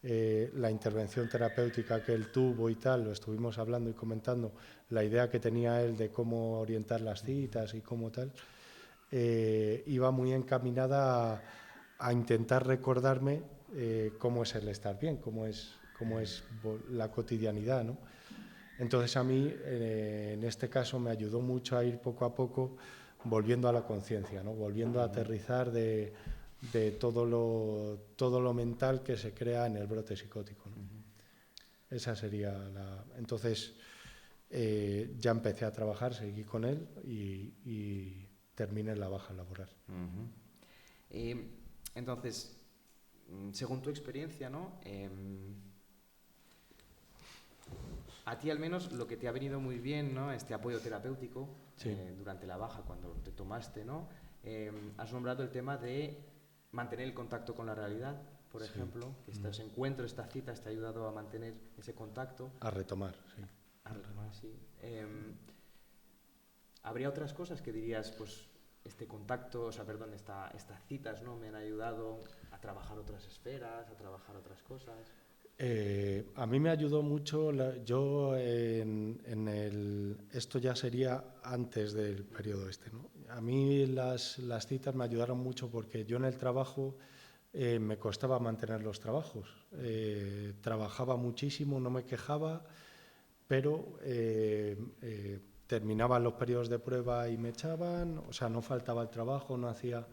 la intervención terapéutica que él tuvo y tal, lo estuvimos hablando y comentando, la idea que tenía él de cómo orientar las citas y cómo tal, iba muy encaminada a intentar recordarme cómo es el estar bien, cómo es cómo es la cotidianidad, ¿no? Entonces a mí, en este caso, me ayudó mucho a ir poco a poco volviendo a la conciencia, ¿no? Volviendo a aterrizar de todo lo mental que se crea en el brote psicótico, ¿no? Esa sería la... Entonces ya empecé a trabajar, seguí con él y terminé la baja laboral. Entonces, según tu experiencia, ¿no? A ti al menos lo que te ha venido muy bien, ¿no? Este apoyo terapéutico, sí, durante la baja, cuando te tomaste, ¿no? Has nombrado el tema de mantener el contacto con la realidad, por ejemplo, que estos encuentros, estas citas te ha ayudado a mantener ese contacto. A retomar, sí. A retomar, sí. ¿Habría otras cosas que dirías, pues, este contacto, estas citas, ¿no? Me han ayudado a trabajar otras esferas, a trabajar otras cosas? A mí me ayudó mucho, esto ya sería antes del periodo este, ¿no? A mí las citas me ayudaron mucho porque yo en el trabajo me costaba mantener los trabajos. Trabajaba muchísimo, no me quejaba, pero terminaban los periodos de prueba y me echaban, o sea, no faltaba el trabajo, no hacía...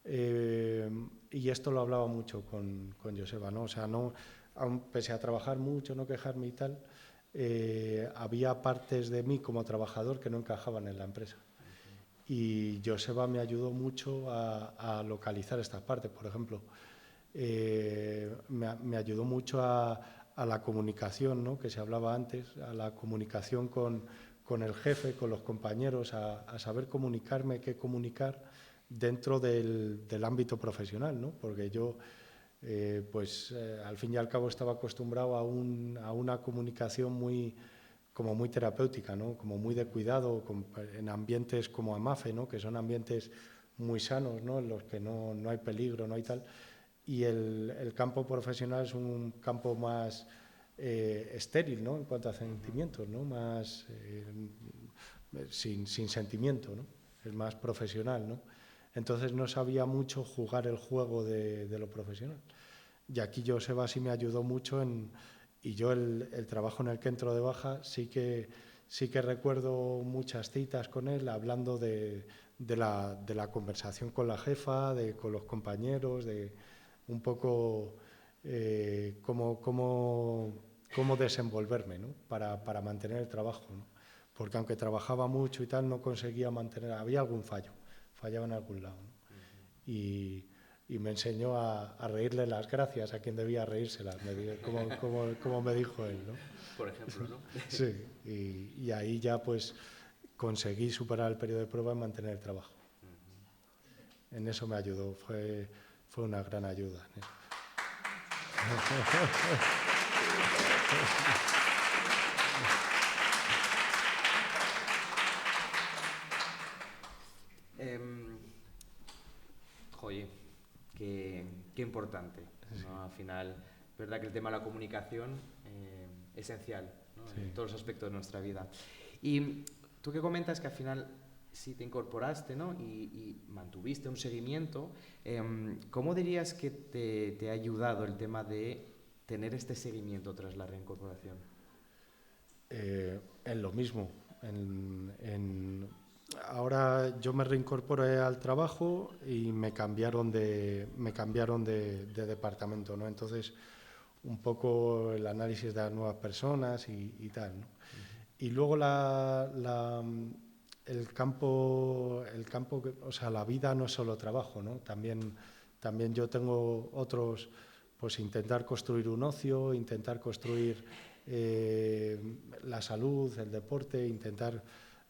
y esto lo hablaba mucho con Joseba, ¿no? O sea, no... pese a trabajar mucho, no quejarme y tal, había partes de mí como trabajador que no encajaban en la empresa. Y Joseba me ayudó mucho a localizar estas partes. Por ejemplo, me ayudó mucho a la comunicación, ¿no? Que se hablaba antes, a la comunicación con el jefe, con los compañeros, a saber comunicarme, qué comunicar dentro del ámbito profesional, ¿no? Porque yo... al fin y al cabo estaba acostumbrado a una comunicación muy terapéutica, ¿no? Como muy de cuidado, en ambientes como AMAFE, ¿no? Que son ambientes muy sanos, ¿no? En los que no hay peligro, no hay tal. Y el campo profesional es un campo más estéril, ¿no? En cuanto a sentimientos, ¿no? Más sin sentimiento, ¿no? Es más profesional, ¿no? Entonces no sabía mucho jugar el juego de lo profesional. Y aquí Joseba sí me ayudó mucho y yo el trabajo en el que entro de baja sí que recuerdo muchas citas con él hablando de la conversación con la jefa, con los compañeros, de un poco cómo desenvolverme, ¿no? para mantener el trabajo, ¿no? Porque aunque trabajaba mucho y tal, no conseguía mantener, había algún fallaba en algún lado, ¿no? Y me enseñó a reírle las gracias a quien debía reírselas, como me dijo él, ¿no? Por ejemplo, ¿no? Sí, y ahí ya pues conseguí superar el periodo de prueba y mantener el trabajo. En eso me ayudó, fue una gran ayuda, ¿no? Oye, qué importante, ¿no? Sí. Al final, es verdad que el tema de la comunicación es esencial, ¿no? Sí. En todos los aspectos de nuestra vida. Y tú que comentas que al final sí te incorporaste, ¿no? y mantuviste un seguimiento, ¿cómo dirías que te ha ayudado el tema de tener este seguimiento tras la reincorporación? En lo mismo, ahora yo me reincorporé al trabajo y me cambiaron de departamento, ¿no? Entonces, un poco el análisis de las nuevas personas y tal, ¿no? Y luego el campo, o sea, la vida no es solo trabajo, ¿no? También yo tengo otros, pues intentar construir un ocio, intentar construir la salud, el deporte, intentar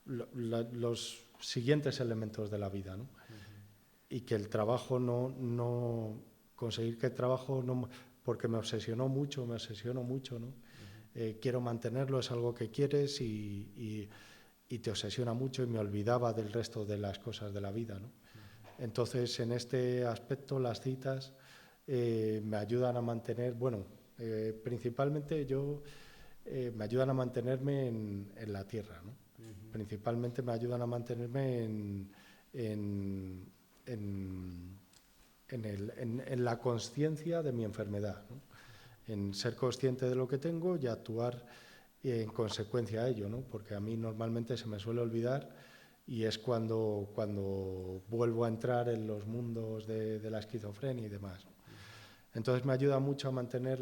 los siguientes elementos de la vida, ¿no? Y que el trabajo no conseguir que el trabajo no, porque me obsesiono mucho, ¿no? Quiero mantenerlo, es algo que quieres y te obsesiona mucho y me olvidaba del resto de las cosas de la vida, ¿no? Entonces, en este aspecto, las citas me ayudan a mantener, principalmente me ayudan a mantenerme en la tierra, ¿no? Principalmente me ayudan a mantenerme en la consciencia de mi enfermedad, ¿no? en ser consciente de lo que tengo y actuar en consecuencia a ello, ¿no? Porque a mí normalmente se me suele olvidar y es cuando vuelvo a entrar en los mundos de la esquizofrenia y demás. Entonces me ayuda mucho a mantener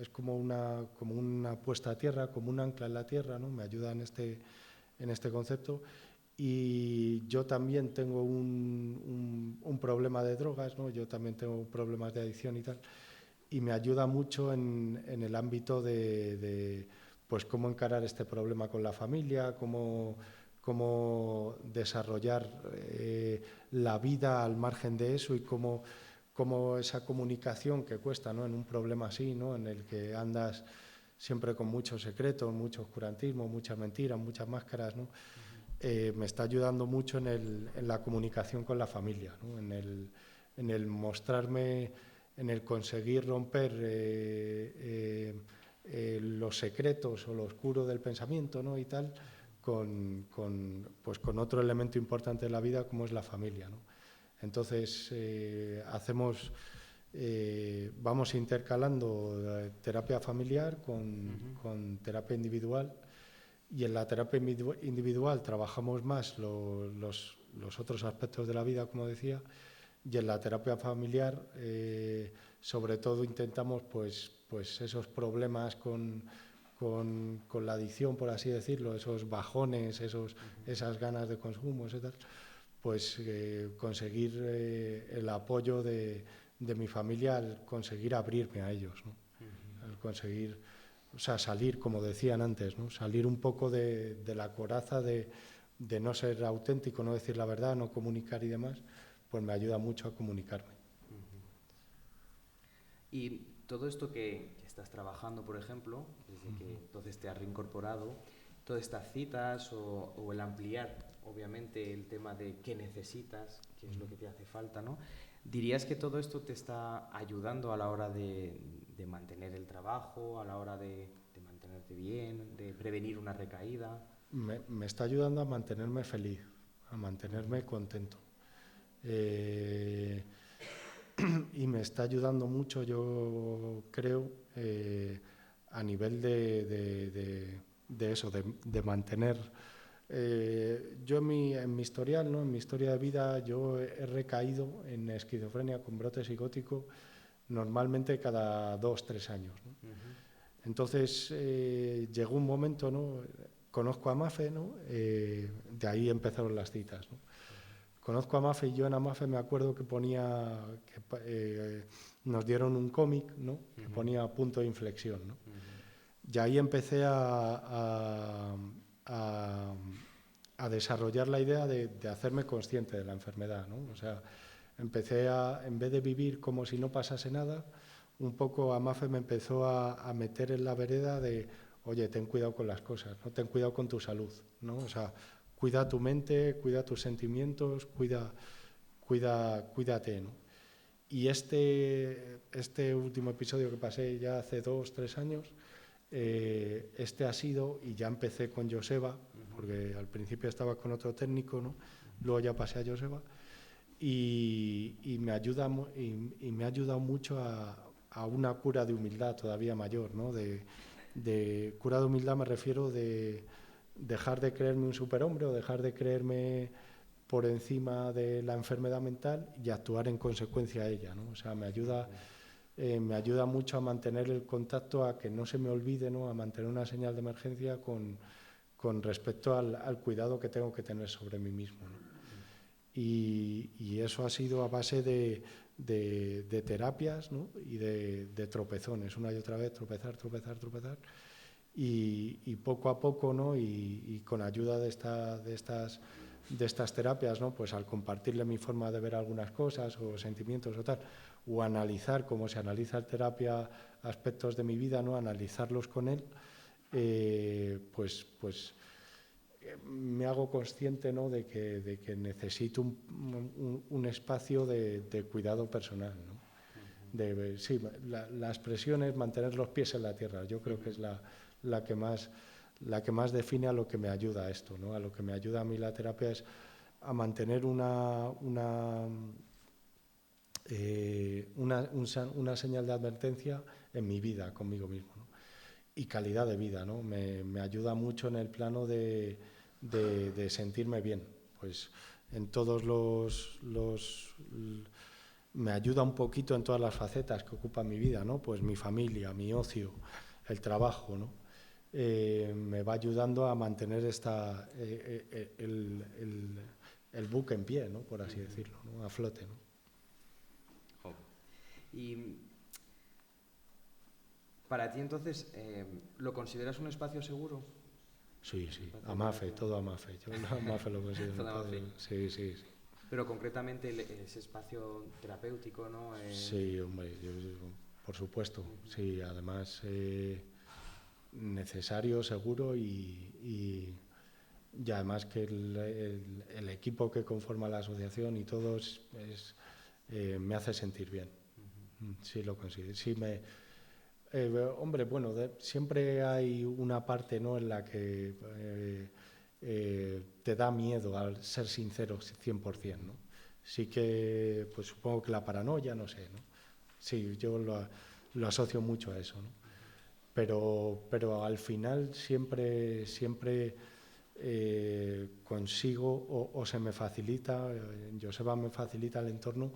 es como una puesta a tierra, como un ancla en la tierra, ¿no? Me ayuda en este concepto. Y yo también tengo un problema de drogas, ¿no? Yo también tengo problemas de adicción y tal. Y me ayuda mucho en el ámbito de pues cómo encarar este problema con la familia, cómo desarrollar la vida al margen de eso y cómo esa comunicación que cuesta, ¿no? En un problema así, ¿no? En el que andas siempre con muchos secretos, mucho oscurantismo, muchas mentiras, muchas máscaras, ¿no? Me está ayudando mucho en la comunicación con la familia, ¿no? En el mostrarme, en el conseguir romper los secretos o lo oscuro del pensamiento, ¿no? Y tal, con otro elemento importante de la vida como es la familia, ¿no? Entonces vamos intercalando terapia familiar con terapia individual. Y en la terapia individual trabajamos más los otros aspectos de la vida, como decía, y en la terapia familiar sobre todo intentamos pues esos problemas con la adicción, por así decirlo, esos bajones, esas ganas de consumo, etc., pues conseguir el apoyo de mi familia al conseguir abrirme a ellos, ¿no? Al conseguir... O sea, salir, como decían antes, ¿no? Salir un poco de la coraza de no ser auténtico, no decir la verdad, no comunicar y demás, pues me ayuda mucho a comunicarme. Y todo esto que estás trabajando, por ejemplo, desde que entonces te has reincorporado, todas estas citas o el ampliar, obviamente, el tema de qué necesitas, qué es lo que te hace falta, ¿no? ¿Dirías que todo esto te está ayudando a la hora de mantener el trabajo, a la hora de mantenerte bien, de prevenir una recaída? Me está ayudando a mantenerme feliz, a mantenerme contento. Y me está ayudando mucho, yo creo, a nivel de eso, de mantener... yo en mi historial, ¿no? En mi historia de vida, yo he recaído en esquizofrenia con brote psicótico normalmente cada 2-3 años, ¿no? Entonces llegó un momento, ¿no? Conozco a Mafe, ¿no? De ahí empezaron las citas, ¿no? Conozco a Mafe y yo en Amafe me acuerdo que ponía, nos dieron un cómic, ¿no? Que ponía punto de inflexión, ¿no? Y ahí empecé a desarrollar la idea de hacerme consciente de la enfermedad, ¿no? O sea, empecé en vez de vivir como si no pasase nada, un poco Amafe me empezó a meter en la vereda de, oye, ten cuidado con las cosas, ¿no? Ten cuidado con tu salud, ¿no? O sea, cuida tu mente, cuida tus sentimientos, cuídate, ¿no? Y este último episodio que pasé ya hace 2-3 años, ha sido, y ya empecé con Joseba, porque al principio estaba con otro técnico, ¿no? Luego ya pasé a Joseba, y me ha ayudado mucho a una cura de humildad todavía mayor, ¿no? De cura de humildad me refiero de dejar de creerme un superhombre o dejar de creerme por encima de la enfermedad mental y actuar en consecuencia a ella, ¿no? O sea, me ayuda mucho a mantener el contacto, a que no se me olvide, ¿no? A mantener una señal de emergencia con respecto al cuidado que tengo que tener sobre mí mismo, ¿no? Y eso ha sido a base de terapias, ¿no? Y de tropezones, una y otra vez, tropezar, y poco a poco, ¿no? Y con ayuda de estas terapias, ¿no? Pues al compartirle mi forma de ver algunas cosas o sentimientos o tal, o analizar, como se analiza en terapia, aspectos de mi vida, ¿no? Analizarlos con él, pues me hago consciente, ¿no? de que necesito un espacio de cuidado personal, ¿no? Sí, la expresión es mantener los pies en la tierra. Yo creo que es la que más define a lo que me ayuda a esto, ¿no? A lo que me ayuda a mí la terapia es a mantener una señal de advertencia en mi vida conmigo mismo, ¿no? Y calidad de vida, ¿no? Me ayuda mucho en el plano de sentirme bien, pues en todos me ayuda un poquito en todas las facetas que ocupan mi vida, ¿no? Pues mi familia, mi ocio, el trabajo, ¿no? Me va ayudando a mantener el buque en pie, ¿no? Por así decirlo, ¿no? A flote, ¿no? Y para ti entonces, ¿lo consideras un espacio seguro? Sí, Amafe, todo Amafe. Yo Amafe lo considero. Todo Amafe. Sí. Pero concretamente ese espacio terapéutico, ¿no? Sí, hombre, por supuesto. Sí, además necesario, seguro y además que el equipo que conforma la asociación y todos me hace sentir bien. Sí, lo considero. Sí, hombre, bueno, siempre hay una parte, ¿no?, en la que te da miedo al ser sincero 100%, ¿no? Sí que, pues supongo que la paranoia, no sé, ¿no? Sí, yo lo asocio mucho a eso, ¿no? Pero al final siempre consigo o se me facilita, Joseba me facilita el entorno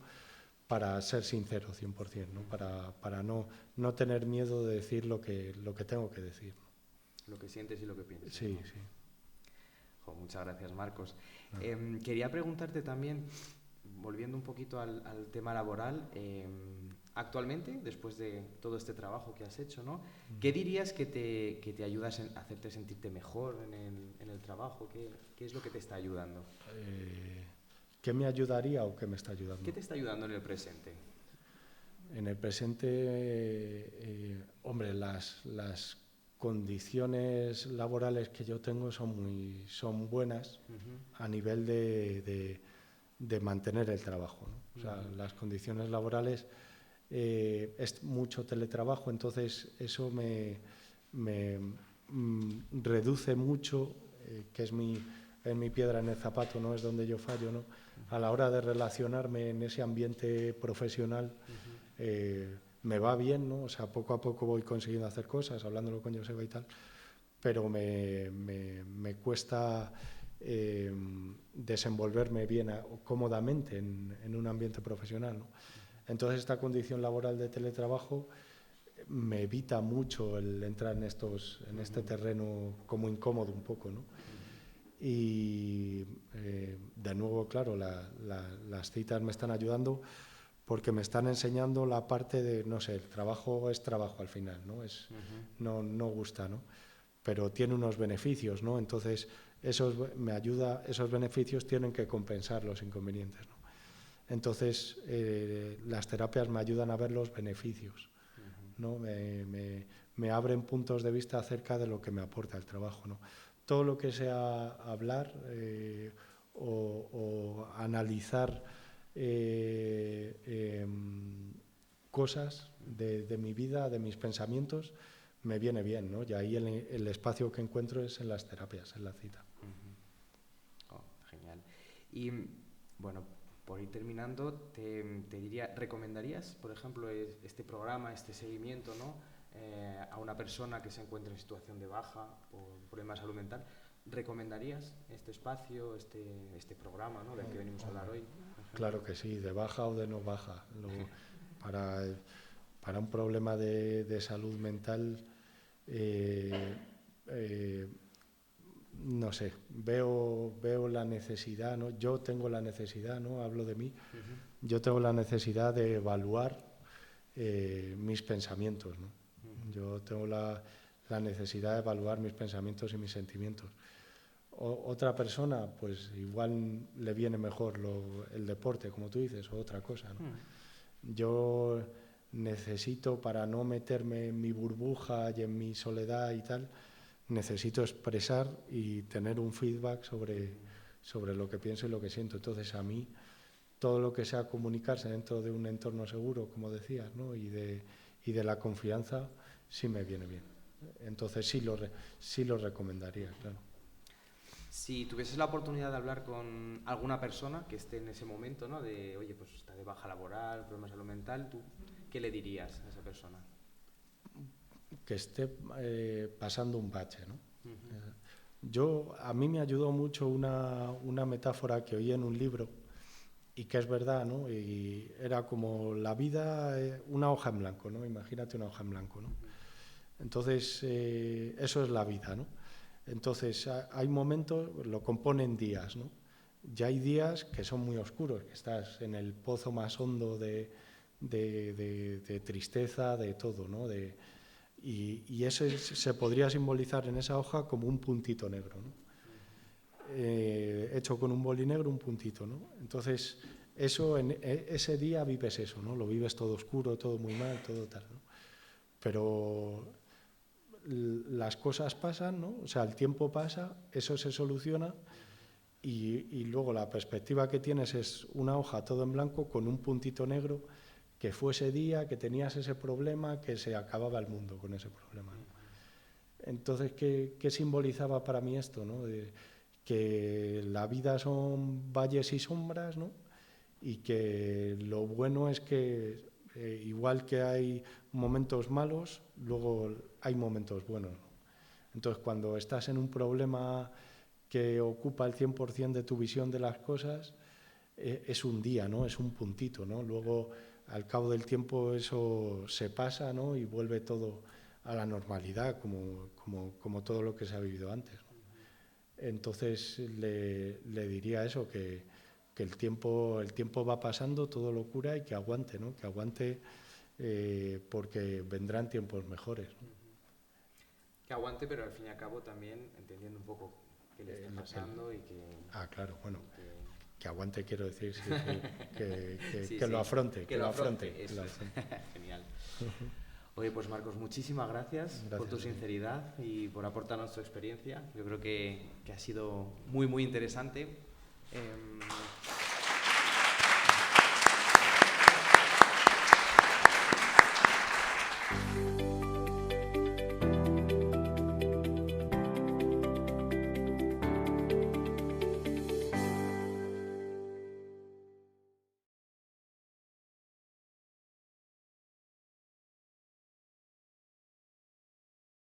para ser sincero 100%, ¿no? Para no tener miedo de decir lo que tengo que decir, ¿no? Lo que sientes y lo que piensas. Sí, ¿no? sí. Muchas gracias, Marcos. Quería preguntarte también, volviendo un poquito al tema laboral, actualmente, después de todo este trabajo que has hecho, ¿no? ¿Qué dirías que te ayuda a hacerte sentirte mejor en el trabajo? ¿Qué es lo que te está ayudando? ¿Qué me ayudaría o qué me está ayudando? ¿Qué te está ayudando en el presente? En el presente, hombre, las condiciones laborales que yo tengo son buenas a nivel de mantener el trabajo, ¿no? O sea, las condiciones laborales, es mucho teletrabajo, entonces eso me reduce mucho, que es mi piedra en el zapato, no es donde yo fallo, ¿no? A la hora de relacionarme en ese ambiente profesional, me va bien, ¿no? O sea, poco a poco voy consiguiendo hacer cosas, hablándolo con Joseba y tal, pero me cuesta desenvolverme bien cómodamente en un ambiente profesional, ¿no? Entonces esta condición laboral de teletrabajo me evita mucho el entrar en este terreno como incómodo un poco, ¿no? Y de nuevo, claro, las citas me están ayudando porque me están enseñando la parte de, no sé, el trabajo es trabajo al final, ¿no? No gusta, ¿no? Pero tiene unos beneficios, ¿no? Entonces, esos beneficios tienen que compensar los inconvenientes, ¿no? Entonces, las terapias me ayudan a ver los beneficios, ¿no? Me abren puntos de vista acerca de lo que me aporta el trabajo, ¿no? Todo lo que sea hablar o analizar cosas de mi vida, de mis pensamientos, me viene bien, ¿no? Y ahí el espacio que encuentro es en las terapias, en la cita. Genial. Y bueno, por ir terminando, te diría, ¿recomendarías, por ejemplo, este programa, este seguimiento, ¿no? A una persona que se encuentra en situación de baja por problemas de salud mental? ¿Recomendarías este espacio, este programa, ¿no?, del que venimos a hablar hoy? Claro que sí, de baja o de no baja. Para un problema de salud mental, no sé, veo la necesidad, ¿no? Yo tengo la necesidad, ¿no? Hablo de mí. Yo tengo la necesidad de evaluar mis pensamientos, ¿no? Yo tengo la necesidad de evaluar mis pensamientos y mis sentimientos. Otra persona, pues igual le viene mejor el deporte, como tú dices, o otra cosa, ¿no? Yo necesito, para no meterme en mi burbuja y en mi soledad y tal, necesito expresar y tener un feedback sobre lo que pienso y lo que siento. Entonces, a mí, todo lo que sea comunicarse dentro de un entorno seguro, como decías, ¿no? y de la confianza, sí me viene bien. Entonces, sí lo recomendaría, claro. Si tuvieses la oportunidad de hablar con alguna persona que esté en ese momento, ¿no? De, oye, pues está de baja laboral, problemas de salud mental, ¿tú qué le dirías a esa persona? Que esté pasando un bache, ¿no? A mí me ayudó mucho una metáfora que oí en un libro y que es verdad, ¿no? Y era como la vida, una hoja en blanco, ¿no? Imagínate una hoja en blanco, ¿no? Entonces, eso es la vida, ¿no? Entonces, hay momentos, lo componen días, ¿no? Ya hay días que son muy oscuros, que estás en el pozo más hondo de tristeza, de todo, ¿no? Y eso se podría simbolizar en esa hoja como un puntito negro, ¿no? Hecho con un boli negro, un puntito, ¿no? Entonces, ese día vives eso, ¿no? Lo vives todo oscuro, todo muy mal, todo tal, ¿no? Pero las cosas pasan, ¿no? O sea, el tiempo pasa, eso se soluciona y luego la perspectiva que tienes es una hoja todo en blanco con un puntito negro, que fue ese día, que tenías ese problema, que se acababa el mundo con ese problema, ¿no? Entonces, ¿qué simbolizaba para mí esto, ¿no? Que la vida son valles y sombras, ¿no? Y que lo bueno es que igual que hay momentos malos, luego hay momentos buenos, ¿no? Entonces, cuando estás en un problema que ocupa el 100% de tu visión de las cosas, es un día, ¿no? Es un puntito, ¿no? Luego, al cabo del tiempo, eso se pasa, ¿no? Y vuelve todo a la normalidad, como todo lo que se ha vivido antes, ¿no? Entonces, le diría eso, que el tiempo va pasando, todo lo cura y que aguante, ¿no? Que aguante porque vendrán tiempos mejores, ¿no? Que aguante, pero al fin y al cabo también entendiendo un poco qué le está pasando y que... claro, bueno, que aguante quiero decir, sí, que sí, lo afronte, que lo afronte. que lo afronte. Genial. Oye, pues Marcos, muchísimas gracias por tu sinceridad y por aportarnos tu experiencia. Yo creo que ha sido muy, muy interesante.